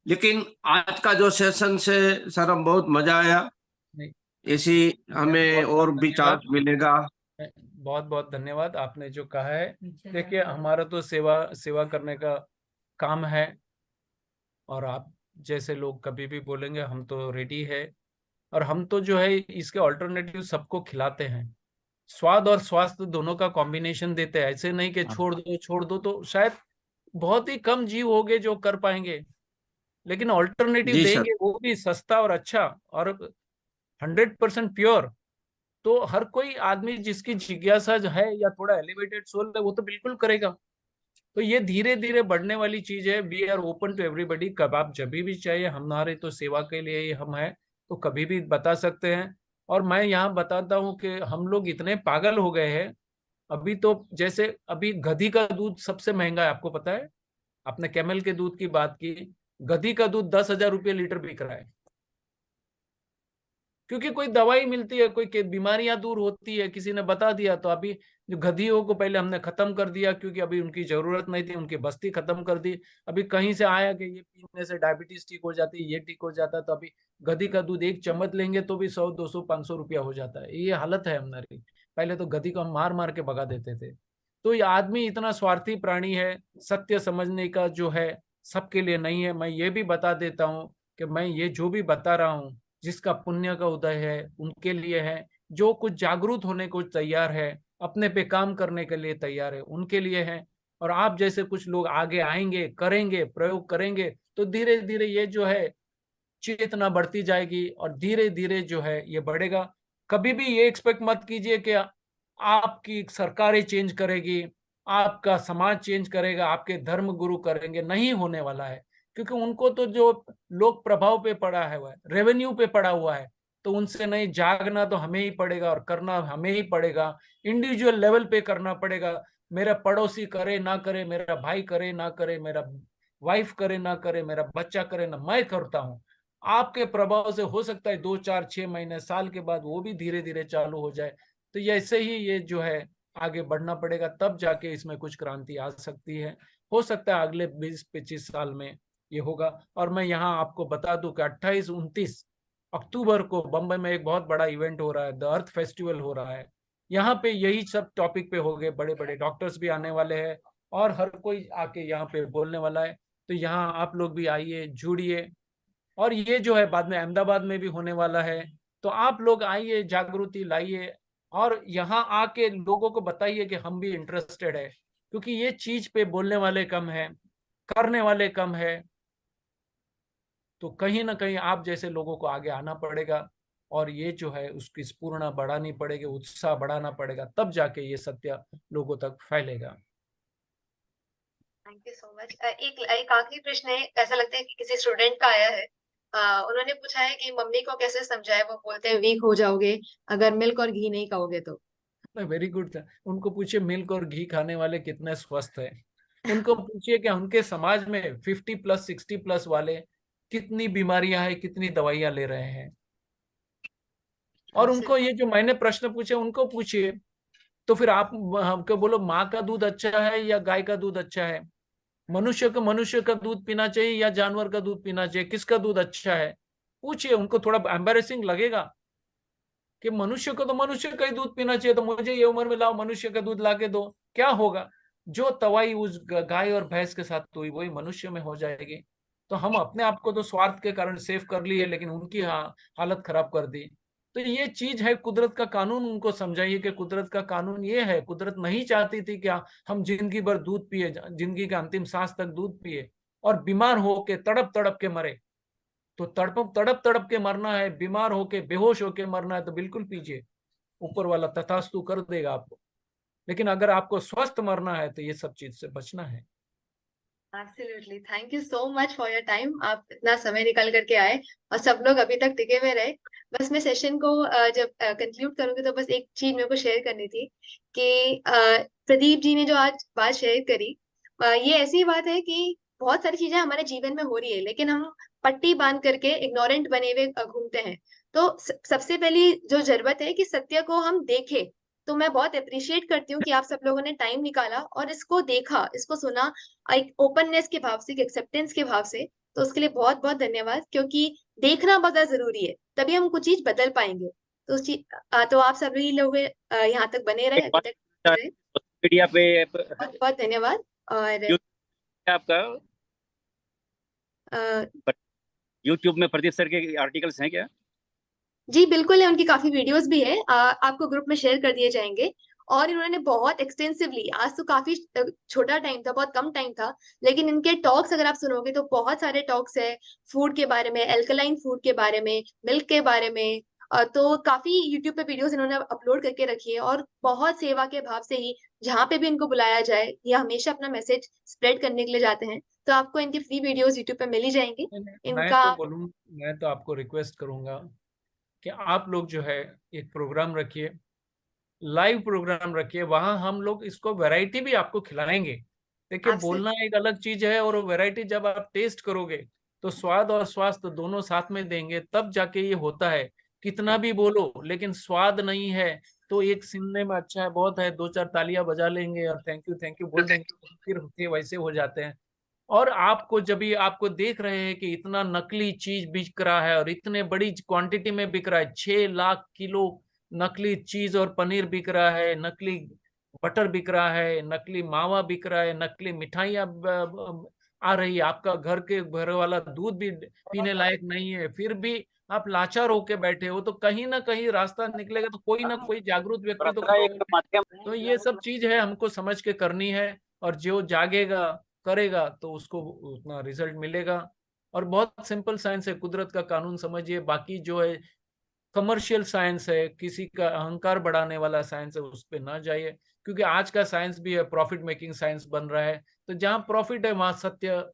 E: लेकिन आज का जो सेशन से सर हम बहुत मजा आया,
B: नहीं,
E: ऐसी हमें और भी चांस मिलेगा।
B: बहुत बहुत धन्यवाद आपने जो कहा है। देखिए हमारा तो सेवा सेवा करने का काम है, और आप जैसे लोग कभी भी बोलेंगे हम तो रेडी है। और हम तो जो है इसके ऑल्टरनेटिव सबको खिलाते हैं, स्वाद और स्वास्थ्य दोनों का कॉम्बिनेशन देते हैं। ऐसे नहीं कि छोड़ दो, तो शायद बहुत ही कम जीव होंगे जो कर पाएंगे, लेकिन ऑल्टरनेटिव
E: जी सर।
B: देंगे वो भी सस्ता और अच्छा और 100% प्योर। तो हर कोई आदमी जिसकी जिज्ञासा जो है या थोड़ा एलिवेटेड सोल है वो तो बिल्कुल करेगा। तो ये धीरे धीरे बढ़ने वाली चीज है। We are open to everybody. कब आप जब भी चाहिए, हमारे तो सेवा के लिए ही हम हैं, तो कभी भी बता सकते हैं। और मैं यहाँ बताता हूँ कि हम लोग इतने पागल हो गए हैं। अभी तो जैसे अभी गधी का दूध सबसे महंगा है, आपको पता है? आपने कैमल के दूध की बात की, गधी का दूध 10,000 रुपये लीटर बिक रहा है, क्योंकि कोई दवाई मिलती है, कोई बीमारियां दूर होती है, किसी ने बता दिया। तो अभी जो गधियों को पहले हमने खत्म कर दिया, क्योंकि अभी उनकी जरूरत नहीं थी, उनकी बस्ती खत्म कर दी। अभी कहीं से आया कि ये पीने से डायबिटीज ठीक हो जाती है, ये ठीक हो जाता है, तो अभी गधी का दूध एक चम्मच लेंगे तो भी 100 200 500 रुपया हो जाता है। ये हालत है हमारी। पहले तो गधी को हम मार मार के भगा देते थे। तो ये आदमी इतना स्वार्थी प्राणी है, सत्य समझने का जो है सबके लिए नहीं है। मैं ये भी बता देता हूँ कि मैं ये जो भी बता रहा हूँ, जिसका पुण्य का उदय है उनके लिए है, जो कुछ जागरूक होने को तैयार है, अपने पे काम करने के लिए तैयार है, उनके लिए है। और आप जैसे कुछ लोग आगे आएंगे, करेंगे, प्रयोग करेंगे, तो धीरे धीरे ये जो है चेतना बढ़ती जाएगी और धीरे धीरे जो है ये बढ़ेगा। कभी भी ये एक्सपेक्ट मत कीजिए कि आपकी सरकारें चेंज करेगी, आपका समाज चेंज करेगा, आपके धर्म गुरु करेंगे, नहीं होने वाला है। क्योंकि उनको तो जो लोक प्रभाव पे पड़ा है, वह रेवेन्यू पे पड़ा हुआ है, तो उनसे नहीं, जागना तो हमें ही पड़ेगा और करना हमें ही पड़ेगा। इंडिविजुअल लेवल पे करना पड़ेगा। मेरा पड़ोसी करे ना करे, मेरा भाई करे ना करे, मेरा वाइफ करे ना करे, मेरा बच्चा करे ना, मैं करता हूँ। आपके प्रभाव से हो सकता है 2 4 6 महीने साल के बाद वो भी धीरे धीरे चालू हो जाए। तो ऐसे ही ये जो है आगे बढ़ना पड़ेगा, तब जाके इसमें कुछ क्रांति आ सकती है। हो सकता है अगले 20-25 साल में ये होगा। और मैं यहाँ आपको बता दूं कि 28-29 अक्टूबर को बम्बई में एक बहुत बड़ा इवेंट हो रहा है, द अर्थ फेस्टिवल हो रहा है। यहाँ पे यही सब टॉपिक पे हो गए, बड़े बड़े डॉक्टर्स भी आने वाले हैं और हर कोई आके यहाँ पे बोलने वाला है। तो यहाँ आप लोग भी आइए, जुड़िए। और ये जो है बाद में अहमदाबाद में भी होने वाला है, तो आप लोग आइए, जागृति लाइए और यहाँ आके लोगों को बताइए कि हम भी इंटरेस्टेड है, क्योंकि ये चीज पे बोलने वाले कम है, करने वाले कम है। तो कहीं ना कहीं आप जैसे लोगों को आगे आना पड़ेगा और ये जो है उसकी स्फूर्णा बढ़ानी पड़ेगी, उत्साह बढ़ाना पड़ेगा, तब जाके ये सत्य लोगों तक फैलेगा।
A: Thank you so much. एक एक आखिरी प्रश्न है, ऐसा लगता है कि किसी स्टूडेंट का आया है। उन्होंने पूछा है कि मम्मी को कैसे समझाए, वो बोलते हैं वीक हो जाओगे अगर मिल्क और घी नहीं खाओगे तो।
B: वेरी गुड था। उनको पूछिए मिल्क और घी खाने वाले कितने स्वस्थ है। उनको पूछिए कि उनके समाज में 50+ 60+ वाले कितनी बीमारियां हैं, कितनी दवाइयां ले रहे हैं। और उनको ये जो मैंने प्रश्न पूछे उनको पूछिए। तो फिर आप हमको बोलो माँ का दूध अच्छा है या गाय का दूध अच्छा है, मनुष्य का दूध पीना चाहिए या जानवर का दूध पीना चाहिए, किसका दूध अच्छा है? पूछिए। उनको थोड़ा एम्बेरेसिंग लगेगा कि मनुष्य को तो मनुष्य का ही दूध पीना चाहिए, तो मुझे ये उम्र में लाओ मनुष्य का दूध ला के दो, क्या होगा? जो तवाई उस गाय और भैंस के साथ हुई वही मनुष्य में हो जाएगी। तो हम अपने आप को तो स्वार्थ के कारण सेव कर लिए, लेकिन उनकी हालत खराब कर दी। तो ये चीज है, कुदरत का कानून उनको समझाइए कि कुदरत का कानून ये है। कुदरत नहीं चाहती थी क्या हम जिंदगी भर दूध पिए, जिंदगी के अंतिम सांस तक दूध पिए और बीमार होके तड़प तड़प के मरे। तो तड़प तड़प तड़प के मरना है, बीमार होके बेहोश होके मरना है, तो बिल्कुल पीजिए, ऊपर वाला तथास्तु कर देगा आपको। लेकिन अगर आपको स्वस्थ मरना है तो ये सब चीज से बचना है।
A: Absolutely, thank you so much for your time. आप इतना समय निकाल करके आए और सब लोग अभी तक टिके हुए रहे। बस मैं सेशन को जब कंक्लूड करूंगी तो बस एक चीज मेरे को शेयर करनी थी कि प्रदीप जी ने जो आज बात शेयर करी, ये ऐसी बात है कि बहुत सारी चीजें हमारे जीवन में हो रही है लेकिन हम पट्टी बांध करके इग्नोरेंट बने हुए घूमते हैं। तो सबसे पहली जो जरूरत है कि सत्य को हम देखें। तो मैं बहुत अप्रिशिएट करती हूँ कि आप सब लोगों ने टाइम निकाला और इसको देखा, इसको सुना, एक ओपननेस के भाव से, एक एक्सेप्टेंस के भाव से। तो उसके लिए बहुत बहुत धन्यवाद, क्योंकि देखना बहुत ज्यादा जरूरी है, तभी हम कुछ चीज बदल पाएंगे। तो उस चीज तो आप सभी लोग यहाँ तक बने रहे,
F: एक
A: अभी तक
F: बात
A: रहे,
F: मीडिया पे
A: बहुत बहुत धन्यवाद। और
F: आपका
A: अ,
F: यूट्यूब में प्रदीप सर के आर्टिकल्स हैं क्या?
A: जी बिल्कुल है, उनकी काफी वीडियोस भी है, आपको ग्रुप में शेयर कर दिए जाएंगे। और इन्होंने बहुत एक्सटेंसिवली, आज तो काफी छोटा टाइम था, बहुत कम टाइम था, लेकिन इनके टॉक्स अगर आप सुनोगे तो बहुत सारे टॉक्स है फूड के बारे में, एल्कलाइन फूड के बारे में, मिल्क के बारे में। तो काफी यूट्यूब पे वीडियोस इन्होंने अपलोड करके रखी है और बहुत सेवा के भाव से ही जहाँ पे भी इनको बुलाया जाए ये हमेशा अपना मैसेज स्प्रेड करने के लिए जाते हैं। तो आपको इनकी फ्री वीडियोस यूट्यूब पे मिल ही जाएंगी इनका।
B: मैं तो आपको रिक्वेस्ट करूंगा कि आप लोग जो है एक प्रोग्राम रखिए, लाइव प्रोग्राम रखिए, वहां हम लोग इसको वैरायटी भी आपको खिलाएंगे। देखिए
A: आपसे
B: बोलना एक अलग चीज है और वैरायटी जब आप टेस्ट करोगे तो स्वाद और स्वास्थ्य दोनों साथ में देंगे, तब जाके ये होता है। कितना भी बोलो लेकिन स्वाद नहीं है तो एक सुनने में अच्छा है, बहुत है, दो चार तालियां बजा लेंगे और थैंक यू बोल देंगे, फिर वैसे हो जाते हैं। और आपको जब भी आपको देख रहे हैं कि इतना नकली चीज बिक रहा है और इतने बड़ी क्वांटिटी में बिक रहा है, 6 लाख किलो नकली चीज और पनीर बिक रहा है, नकली बटर बिक रहा है, नकली मावा बिक रहा है, नकली मिठाइयाँ आ रही है, आपका घर वाला दूध भी पीने लायक नहीं है, फिर भी आप लाचार होके बैठे हो, तो कहीं ना कहीं रास्ता निकलेगा, तो कोई ना कोई जागरूक व्यक्ति तो
F: एक माध्यम
B: तो ये सब चीज है हमको समझ के करनी है। और जो जागेगा करेगा तो उसको उतना रिजल्ट मिलेगा। और बहुत सिंपल साइंस है, कुदरत का कानून समझिए। बाकी जो है कमर्शियल साइंस है, किसी का अहंकार बढ़ाने वाला साइंस है, उस पर ना जाइए, क्योंकि आज का साइंस भी है प्रॉफिट मेकिंग साइंस बन रहा है। तो जहाँ प्रॉफिट है वहां सत्य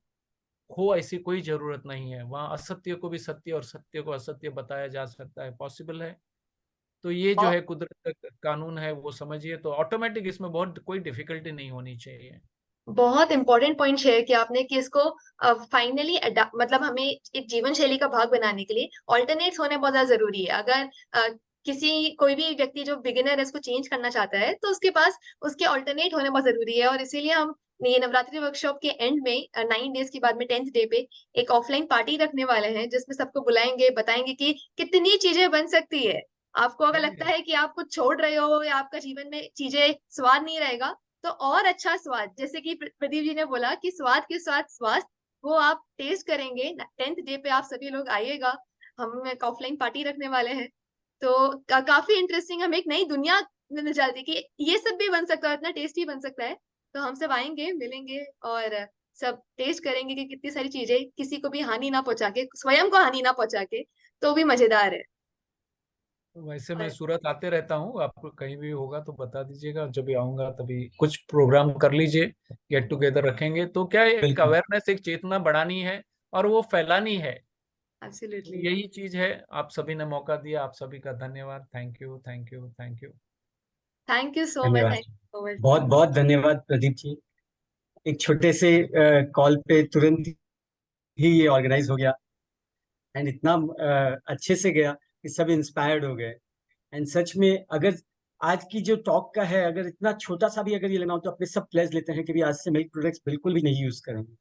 B: हो ऐसी कोई जरूरत नहीं है, वहां असत्य को भी सत्य और सत्य को असत्य बताया जा सकता है, पॉसिबल है। तो ये जो है कुदरत का कानून है वो समझिए, तो ऑटोमेटिक इसमें बहुत कोई डिफिकल्टी नहीं होनी चाहिए।
A: बहुत इंपॉर्टेंट पॉइंट शेयर किया आपने कि इसको फाइनली मतलब हमें एक जीवन शैली का भाग बनाने के लिए ऑल्टरनेट्स होने बहुत ज्यादा जरूरी है। अगर किसी कोई भी व्यक्ति जो बिगिनर है इसको चेंज करना चाहता है तो उसके पास उसके ऑल्टरनेट होने बहुत जरूरी है। और इसीलिए हम ये नवरात्रि वर्कशॉप के एंड में 9 डेज के बाद में 10th डे पे एक ऑफलाइन पार्टी रखने वाले हैं जिसमें सबको बुलाएंगे, बताएंगे कि कितनी चीजें बन सकती है आपको अगर लगता है कि आप कुछ छोड़ रहे हो या आपका जीवन में चीजें स्वाद नहीं रहेगा, तो और अच्छा स्वाद, जैसे कि प्रदीप जी ने बोला कि स्वाद के साथ स्वास्थ्य, वो आप टेस्ट करेंगे। 10th डे पे आप सभी लोग आइएगा, हम ऑफलाइन पार्टी रखने वाले हैं। तो काफी इंटरेस्टिंग, हम एक नई दुनिया मिल जाती है कि ये सब भी बन सकता है, इतना टेस्टी बन सकता है। तो हम सब आएंगे, मिलेंगे और सब टेस्ट करेंगे कि कितनी सारी चीजें किसी को भी हानि ना पहुंचा के, स्वयं को हानि ना पहुंचा के, तो भी मजेदार है।
B: वैसे मैं
A: और
B: सूरत आते रहता हूँ, आपको कहीं भी होगा तो बता दीजिएगा, जब भी आऊंगा तभी कुछ प्रोग्राम कर लीजिए, गेट टुगेदर रखेंगे। तो क्या है, एक
D: बिल्कुल।
B: अवेयरनेस, एक चेतना बढ़ानी है और वो फैलानी है।
A: एब्सोल्युटली।
B: यही चीज है। आप सभी ने मौका दिया, आप सभी का धन्यवाद। Thank you, thank you, thank you.
A: Thank you so much,
D: धन्यवाद,
A: थैंक यू सो मच।
D: बहुत बहुत धन्यवाद प्रदीप जी। एक छोटे से कॉल पे तुरंत ही ये ऑर्गेनाइज हो गया, एंड इतना अच्छे से गया कि सब इंस्पायर्ड हो गए। एंड सच में अगर आज की जो टॉक का है, अगर इतना छोटा सा भी अगर ये लेना हो, तो अपने सब प्लेज लेते हैं कि भी आज से मिल्क प्रोडक्ट्स बिल्कुल भी नहीं यूज करेंगे।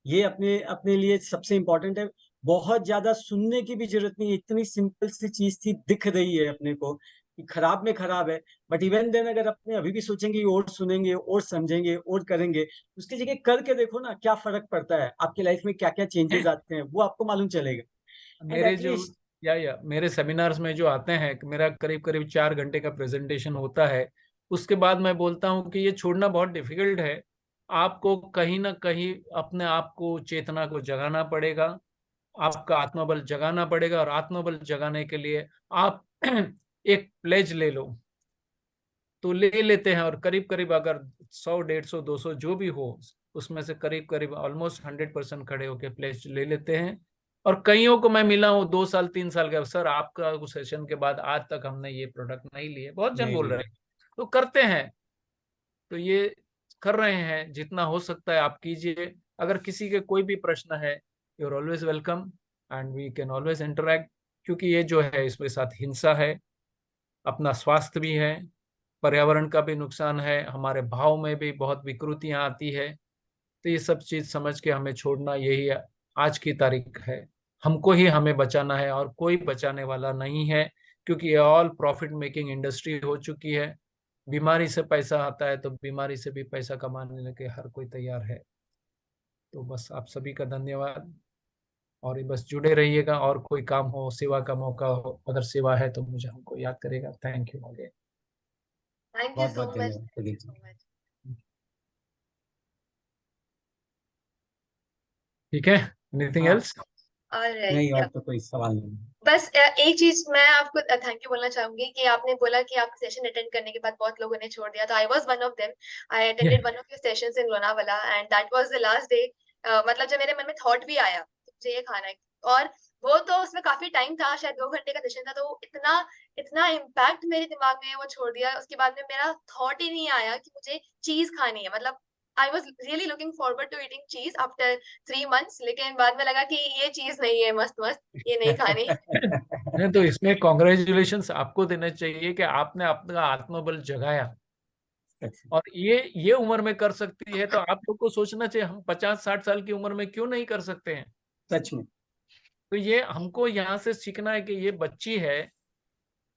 D: ये अपने अपने लिए सबसे इम्पोर्टेंट है। बहुत ज्यादा सुनने की भी जरूरत नहीं है, इतनी सिंपल सी चीज थी, दिख रही है अपने को कि खराब में खराब है, बट इवन देन अगर अपने अभी भी सोचेंगे और सुनेंगे और समझेंगे और करेंगे, उसकी जगह करके देखो ना क्या फर्क पड़ता है, आपकी लाइफ में क्या क्या चेंजेस आते हैं, वो आपको मालूम चलेगा। एंड
B: मेरे जो
D: एटलीस्ट
B: मेरे सेमिनार्स में जो आते हैं, मेरा करीब करीब 4 घंटे का प्रेजेंटेशन होता है। उसके बाद मैं बोलता हूँ कि ये छोड़ना बहुत डिफिकल्ट है। आपको कहीं ना कहीं अपने आप को, चेतना को जगाना पड़ेगा, आपका आत्मबल जगाना पड़ेगा। और आत्मबल जगाने के लिए आप एक प्लेज ले लो, तो ले लेते हैं। और करीब करीब अगर 100, 150, 200 जो भी हो, उसमें से करीब करीब ऑलमोस्ट 100% खड़े होके प्लेज ले लेते हैं। और कईयों को मैं मिला हूँ 2 साल 3 साल के, सर आपका सेशन के बाद आज तक हमने ये प्रोडक्ट नहीं लिए, बहुत जन
D: नहीं
B: बोल
D: नहीं।
B: रहे हैं। तो करते हैं, तो ये कर रहे हैं, जितना हो सकता है आप कीजिए। अगर किसी के कोई भी प्रश्न है, you are always welcome and we can always interact. क्योंकि ये जो है, इसके साथ हिंसा है, अपना स्वास्थ्य भी है, पर्यावरण का भी नुकसान है, हमारे भाव में भी बहुत विकृतियां आती है। तो ये सब चीज समझ के हमें छोड़ना, यही आज की तारीख है। हमको ही हमें बचाना है और कोई बचाने वाला नहीं है, क्योंकि ये ऑल प्रॉफिट मेकिंग इंडस्ट्री हो चुकी है। बीमारी से पैसा आता है तो बीमारी से भी पैसा कमाने के हर कोई तैयार है। तो बस आप सभी का धन्यवाद, और ये बस जुड़े रहिएगा। और कोई काम हो, सेवा का मौका हो, अगर सेवा है तो मुझे हमको याद करेगा। Thank you again.
A: Thank you
D: बहुत
A: सो
D: बहुत
A: मच,
D: धन्यवाद
A: thank you
D: Pradeep
A: so
D: ji.
A: Much.
B: ठीक है, एनीथिंग
D: हाँ,
B: एल्स?
A: ऑलराइट,
D: नहीं
A: या
D: और तो कोई सवाल नहीं।
A: बस एक चीज मैं आपको थैंक यू बोलना चाहूंगी कि आपने बोला कि आप सेशन अटेंड करने के बाद बहुत लोगों ने छोड़ दिया, तो I was one of them. I attended one of your sessions in Lonavala and that was the last day. मतलब जब मेरे मन में थॉट भी आया कि मुझे ये खाना है, और वो तो उसमें काफी टाइम था, शायद 2 घंटे का सेशन था, तो इतना इतना इम्पैक्ट मेरे दिमाग में वो छोड़ दिया। उसके बाद में मेरा थॉट ही नहीं आया कि मुझे चीज खानी है। मतलब I was really looking forward to eating cheese after 3 months, लेकिन बाद में लगा कि ये चीज नहीं है, मस्त मस्त ये नहीं खानी।
B: नहीं, तो इसमें कॉन्ग्रेचुलेशंस आपको देने चाहिए कि आपने अपना आत्मबल जगाया। और ये उम्र में कर सकती है, तो आप लोग को सोचना चाहिए हम 50-60 साल की उम्र में क्यों नहीं कर सकते हैं।
D: सच में।
B: तो ये हमको यहाँ से सीखना है कि ये बच्ची है,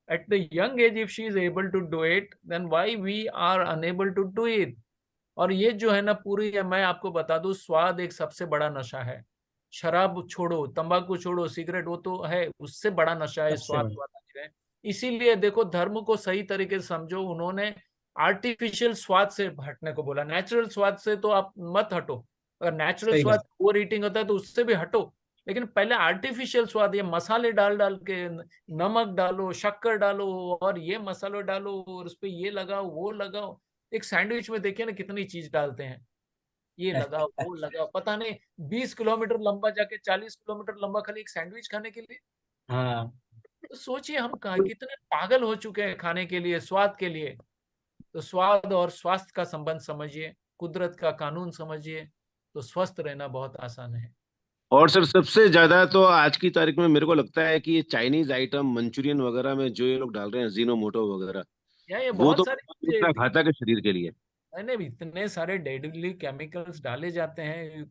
B: at the young age if she is able to do it, then why we are unable to do it। और ये जो है ना, पूरी है, मैं आपको बता दूं, स्वाद एक सबसे बड़ा नशा है। शराब छोड़ो, तंबाकू छोड़ो, सिगरेट, वो तो है, उससे बड़ा नशा है
D: सबसे
B: स्वाद
D: बड़ा।
B: वाला जो है। इसीलिए देखो, धर्म को सही तरीके से समझो। उन्होंने आर्टिफिशियल स्वाद से हटने को बोला, नेचुरल स्वाद से तो आप मत हटो। अगर नेचुरल
D: सही
B: स्वाद
D: बात।
B: ओवर ईटिंग होता है तो उससे भी हटो। लेकिन पहले आर्टिफिशियल स्वाद, ये मसाले डाल डाल के, नमक डालो, शक्कर डालो, और ये मसालो डालो, और उस पर ये लगाओ, वो लगाओ। एक सैंडविच में देखिए ना कितनी चीज डालते हैं, ये लगाओ, वो लगाओ, पता नहीं 20 किलोमीटर लंबा जाके 40 किलोमीटर लंबा खाली एक सैंडविच खाने के लिए।
D: हाँ,
B: तो सोचिए हम कितने पागल हो चुके हैं खाने के लिए, स्वाद के लिए। तो स्वाद और स्वास्थ्य का संबंध समझिए, कुदरत का कानून समझिए, तो स्वस्थ रहना बहुत आसान है।
E: और सर सबसे ज्यादा तो आज की तारीख में मेरे को लगता है कि ये चाइनीज आइटम मंचूरियन वगैरह में जो ये लोग डाल रहे हैं, जीनोमोटो वगैरह,
B: या ये
E: वो
B: बहुत
E: तो
B: सारी
E: इतना
B: चीजें,
E: घातक है शरीर के लिए।
B: मैंने भी इतने सारे डेडली केमिकल्स डाले जाते हैं,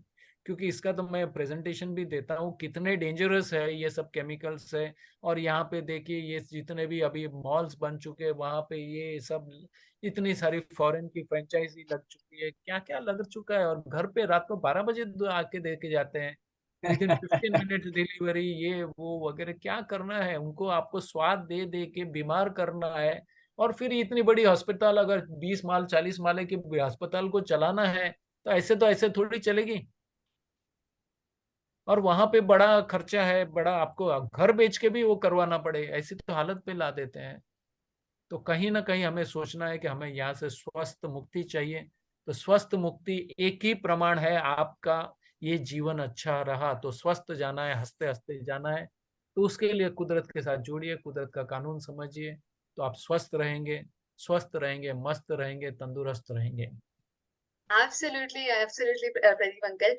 B: क्योंकि इसका तो मैं प्रेजेंटेशन भी देता हूँ कितने डेंजरस है ये सब केमिकल्स है। और यहाँ पे देखिए ये जितने भी अभी मॉल्स बन चुके हैं वहां पे ये सब इतनी सारी फॉरेन की फ्रेंचाइजी लग चुकी है, क्या क्या लग चुका है। और घर पे रात को 12 बजे आके दे के जाते हैं, विद इन 15 मिनट डिलीवरी, ये वो वगैरह। क्या करना है उनको, आपको स्वाद दे दे के बीमार करना है। और फिर इतनी बड़ी अस्पताल, अगर 20 माल 40 माले की अस्पताल को चलाना है तो ऐसे थोड़ी चलेगी। और वहां पे बड़ा खर्चा है, बड़ा आपको घर बेच के भी वो करवाना पड़े, ऐसी तो हालत पे ला देते हैं। तो कहीं ना कहीं हमें सोचना है कि हमें यहाँ से स्वस्थ मुक्ति चाहिए। तो स्वस्थ मुक्ति एक ही प्रमाण है, आपका ये जीवन अच्छा रहा तो स्वस्थ जाना है, हंसते हंसते जाना है। तो उसके लिए कुदरत के साथ जुड़िए, कुदरत का कानून समझिए, तो आप स्वस्थ रहेंगे, मस्त रहेंगे, तंदुरुस्त रहेंगे।
A: Absolutely absolutely Pradeep uncle.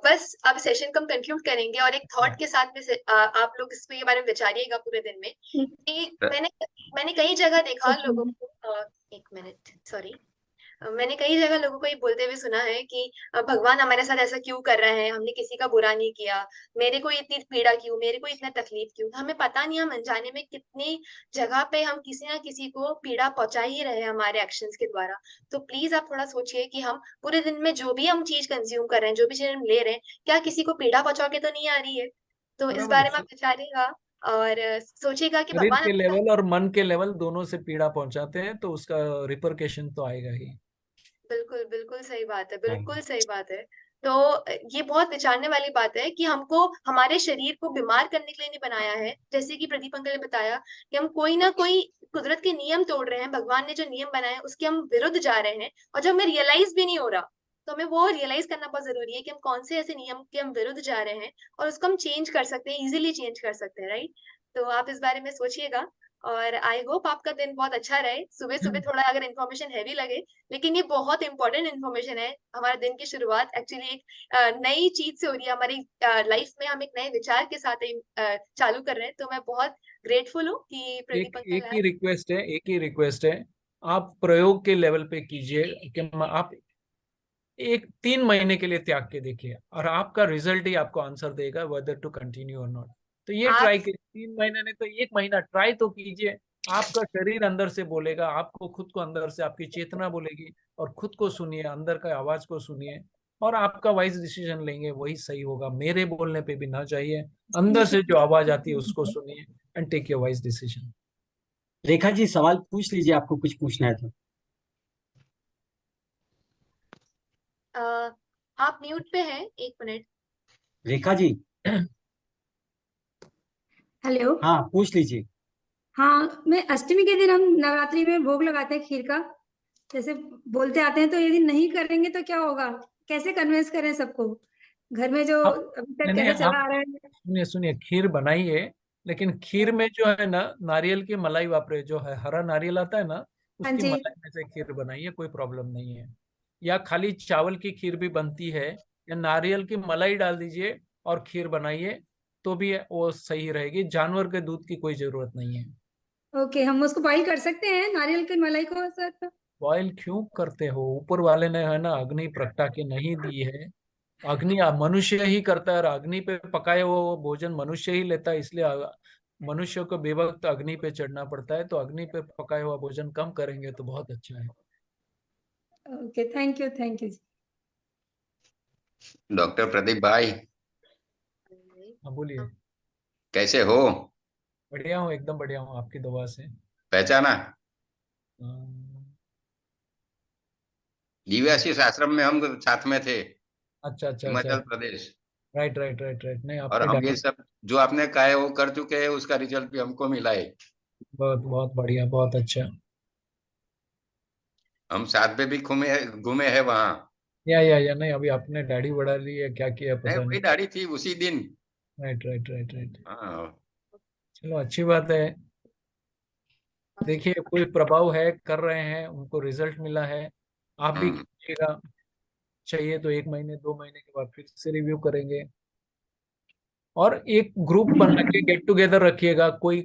A: बस अब सेशन को हम कंक्लूड करेंगे और एक थॉट के साथ में आप लोग इसके बारे में विचारिएगा पूरे दिन में कि मैंने कई जगह देखा लोगों को, एक मिनट सॉरी, मैंने कई जगह लोगों को ये बोलते हुए सुना है कि भगवान हमारे साथ ऐसा क्यों कर रहे हैं, हमने किसी का बुरा नहीं किया, मेरे को इतनी पीड़ा क्यों, मेरे को इतना तकलीफ क्यों। हमें पता नहीं हम अनजाने में कितनी जगह पे हम किसी ना किसी को पीड़ा पहुंचा ही रहे हैं हमारे एक्शंस के द्वारा। तो प्लीज आप थोड़ा सोचिए कि हम पूरे दिन में जो भी हम चीज कंज्यूम कर रहे हैं, जो भी चीज हम ले रहे हैं, क्या किसी को पीड़ा पहुंचा के तो नहीं आ रही है। तो इस बारे में आप विचारिएगा और सोचिएगा कि
B: शरीर
A: भगवान
B: के लेवल और मन के लेवल दोनों से पीड़ा पहुंचाते हैं, तो उसका रिपरकेशन तो आएगा ही।
A: बिल्कुल बिल्कुल सही बात है, बिल्कुल सही बात है। तो ये बहुत विचारने वाली बात है कि हमको हमारे शरीर को बीमार करने के लिए नहीं बनाया है। जैसे कि प्रदीप अंकल ने बताया कि हम कोई ना कोई कुदरत के नियम तोड़ रहे हैं, भगवान ने जो नियम बनाए हैं उसके हम विरुद्ध जा रहे हैं, और जब हमें रियलाइज भी नहीं हो रहा, तो हमें वो रियलाइज करना बहुत जरूरी है कि हम कौन से ऐसे नियम के हम विरुद्ध जा रहे हैं, और उसको हम चेंज कर सकते हैं, इजिली चेंज कर सकते हैं, राइट। तो आप इस बारे में सोचिएगा और आई होप आपका दिन बहुत अच्छा रहे। सुबह सुबह थोड़ा अगर इन्फॉर्मेशन हैवी लगे, लेकिन ये बहुत इंपॉर्टेंट इन्फॉर्मेशन है। हमारे दिन की शुरुआत एक्चुअली एक नई चीज से हो रही है हमारी लाइफ में, हम एक नए विचार के साथ चालू कर रहे हैं। तो मैं बहुत ग्रेटफुल हूँ कि प्रदीप अंकल आए।
B: एक ही रिक्वेस्ट है, आप प्रयोग के लेवल पे कीजिए कि आप 3 महीने के लिए त्याग के देखिए, और आपका रिजल्ट ही आपको आंसर देगा वेदर टू कंटिन्यू और नॉट। तो ये
A: आप
B: ट्राई कीजिए, 3 महीने नहीं तो 1 महीना ट्राई तो कीजिए। आपका शरीर अंदर से बोलेगा, आपको खुद को अंदर से आपकी चेतना बोलेगी, और खुद को सुनिए, अंदर का आवाज को सुनिए, और आपका वाइज डिसीजन लेंगे, वही सही होगा। मेरे बोलने पे भी ना चाहिए, अंदर से जो आवाज आती है उसको सुनिए and take your wise decision.
D: Rekha ji सवाल पूछ लीजिए, आपको कुछ पूछना है तो।
A: आप म्यूट पे हैं, एक मिनट।
D: रेखा जी
G: हेलो।
D: हाँ पूछ लीजिए।
G: हाँ, मैं अष्टमी के दिन हम नवरात्रि में भोग लगाते हैं खीर का, जैसे बोलते आते हैं, तो यदि नहीं करेंगे तो क्या होगा, कैसे कन्विंस करें सबको घर में जो
B: आप
G: अभी तक
B: नहीं,
G: कैसे चला
B: आप
G: आ रहा है।
B: सुनिए सुनिए, खीर बनाइए, लेकिन खीर में जो है ना, नारियल की मलाई वापरे, जो है हरा नारियल आता है ना,
G: हाँ
B: उसकी
G: जी।
B: मलाई में से खीर बनाइए, कोई प्रॉब्लम नहीं है। या खाली चावल की खीर भी बनती है, या नारियल की मलाई डाल दीजिए और खीर बनाइए, तो भी वो सही रहेगी। जानवर के दूध की कोई जरूरत नहीं है।
G: ओके, हम उसको बॉइल कर सकते हैं नारियल की मलाई को सर।
B: बॉयल क्यों करते हो? ऊपर वाले ने है ना अग्नि प्रगटा के नहीं दी है। अग्नि मनुष्य ही करता है, और अग्नि पे पकाए वो भोजन मनुष्य ही लेता है, इसलिए मनुष्य को बेवक्त अग्नि पे चढ़ना पड़ता है। तो अग्नि पे पकाया हुआ भोजन कम करेंगे तो बहुत अच्छा है।
G: Okay, thank you ji.
H: Doctor Pradeep भाई,
B: हाँ बोलिए।
H: कैसे हो?
B: बढ़िया हूँ, एकदम बढ़िया हूँ, आपकी दुआ से।
H: पहचाना?
B: अम,
H: दिव्याशीष आश्रम में हम साथ में थे,
B: अच्छा अच्छा अच्छा।
H: Himachal Pradesh.
B: Right right right right, नहीं
H: और
B: आपने
H: हम ये
B: डाला।
H: सब जो आपने कहा है वो कर चुके हैं, उसका रिजल्ट भी हमको मिला है।
B: बहुत बहुत बढ़िया, बहुत अच्छा।
H: हम साथ में भी घूमे घूमे हैं वहाँ।
B: या नहीं, अभी आपने दाढ़ी बढ़ा ली है, क्या किया
H: नहीं,
B: पता
H: वही
B: नहीं।
H: दाढ़ी थी उसी दिन।
B: राइट राइट राइट राइट,
H: हाँ।
B: चलो अच्छी बात है। देखिए कोई प्रभाव है, कर रहे हैं, उनको रिजल्ट मिला है, आप भी
H: हम्म।
B: कीजिएगा। चाहिए तो 1 महीने 2 महीने के बाद फिर से रिव्यू करेंगे। और एक ग्रुप बना के गेट टुगेदर रखिएगा, कोई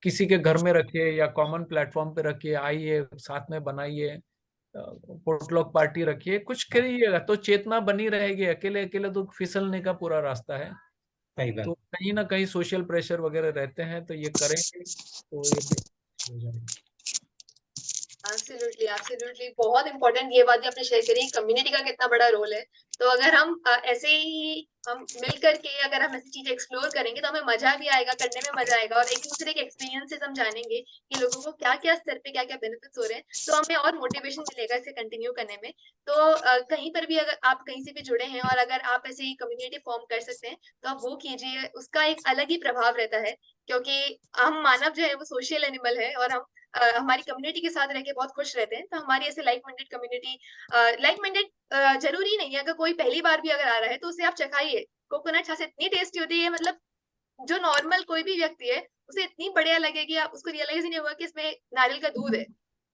B: किसी के घर में रखिए या कॉमन प्लेटफॉर्म पे रखिए, आइए साथ में बनाइए, पोटलॉक पार्टी रखिए, कुछ करिएगा तो चेतना बनी रहेगी। अकेले अकेले तो फिसलने का पूरा रास्ता है।
D: सही बात।
B: तो कहीं ना कहीं सोशल प्रेशर वगैरह रहते हैं, तो ये करेंगे तो ये हो जाएगा।
A: एब्सोल्युटली एब्सोल्युटली, बहुत इंपॉर्टेंट ये बात भी आपने शेयर करी, कम्युनिटी का कितना बड़ा रोल है। तो अगर हम ऐसे ही हम मिल करके अगर हम ऐसी चीजें एक्सप्लोर करेंगे तो हमें मजा भी आएगा, करने में मजा आएगा, और एक दूसरे के एक्सपीरियंसेस हम जानेंगे कि लोगों को क्या क्या स्तर पे क्या क्या बेनिफिट्स हो रहे हैं, तो हमें और मोटिवेशन मिलेगा इसे कंटिन्यू करने में। तो कहीं पर भी अगर आप कहीं से भी जुड़े हैं और अगर आप ऐसे ही कम्युनिटी फॉर्म कर सकते हैं तो आप वो कीजिए, उसका एक अलग ही प्रभाव रहता है। क्योंकि हम मानव जो है वो सोशल एनिमल है, और हम हमारी कम्युनिटी के साथ रह के बहुत खुश रहते हैं। तो हमारी ऐसे like minded community, like minded जरूरी नहीं है, अगर कोई पहली बार भी अगर आ रहा है तो उसे आप चखाइए। कोकोनट छाछ इतनी टेस्टी होती है, मतलब जो नॉर्मल कोई भी व्यक्ति है उसे इतनी बढ़िया लगेगी, आप उसको रियलाइज ही नहीं होगा कि इसमें नारियल का दूध है।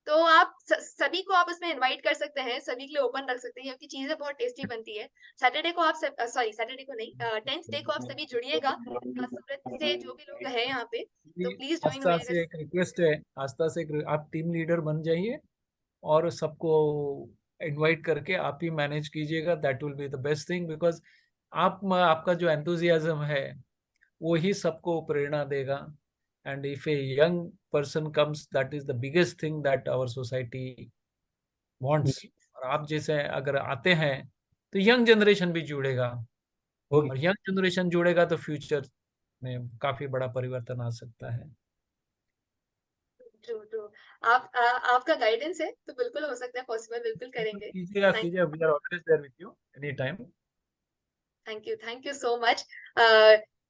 A: तो आप सभी को आप इसमें इनवाइट कर सकते हैं, सभी के लिए ओपन रख सकते हैं, क्योंकि चीजें बहुत टेस्टी बनती है। सैटरडे को आप सॉरी सैटरडे को नहीं, 10th डे को आप सभी जुड़िएगा सूरत से, जो भी लोग हैं यहाँ पे, तो प्लीज ज्वाइन
B: आस्था
A: होइएगा।
B: से एक रिक्वेस्ट है, आस्था से आप टीम लीडर बन जाइए और सबको इनवाइट करके आप ही मैनेज कीजिएगा। That will be the best thing, because आपका जो एंथुजियाज्म है वो ही सबको प्रेरणा देगा। And if a young person comes, that is the biggest thing that our society wants. और आप जैसे अगर आते हैं तो यंग जनरेशन भी जुड़ेगा,
D: होगी।
B: और यंग जनरेशन जुड़ेगा तो फ्यूचर में काफी बड़ा परिवर्तन आ सकता है।
A: True true. आपका गाइडेंस है तो बिल्कुल हो सकता है पॉसिबल, बिल्कुल करेंगे।
B: कीजिएगा
A: थैंक
B: कीजिएगा, we are always there with you any time.
A: Thank you so much.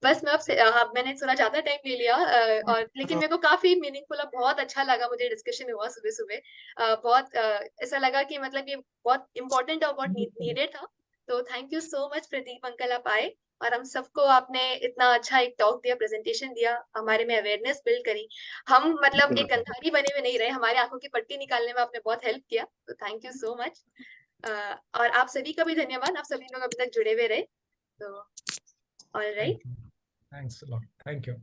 A: बस मैं आपसे मैंने थोड़ा ज्यादा टाइम ले लिया, और लेकिन मेरे को काफी मीनिंगफुल और बहुत अच्छा लगा, मुझे डिस्कशन हुआ सुबह सुबह, बहुत ऐसा लगा कि मतलब ये बहुत इंपॉर्टेंट और बहुत नीडेड था। तो thank you so much Pradeep uncle, आप आए और हम सबको आपने इतना अच्छा एक टॉक दिया, प्रेजेंटेशन दिया, हमारे में अवेयरनेस बिल्ड करी। हम मतलब एक गंधारी बने हुए नहीं रहे, हमारे आंखों की पट्टी निकालने में आपने बहुत हेल्प किया, तो थैंक यू सो मच। और आप सभी का भी धन्यवाद, आप सभी लोग अभी तक जुड़े हुए रहे। तो all right.
B: Thank you, thanks a lot, thank you.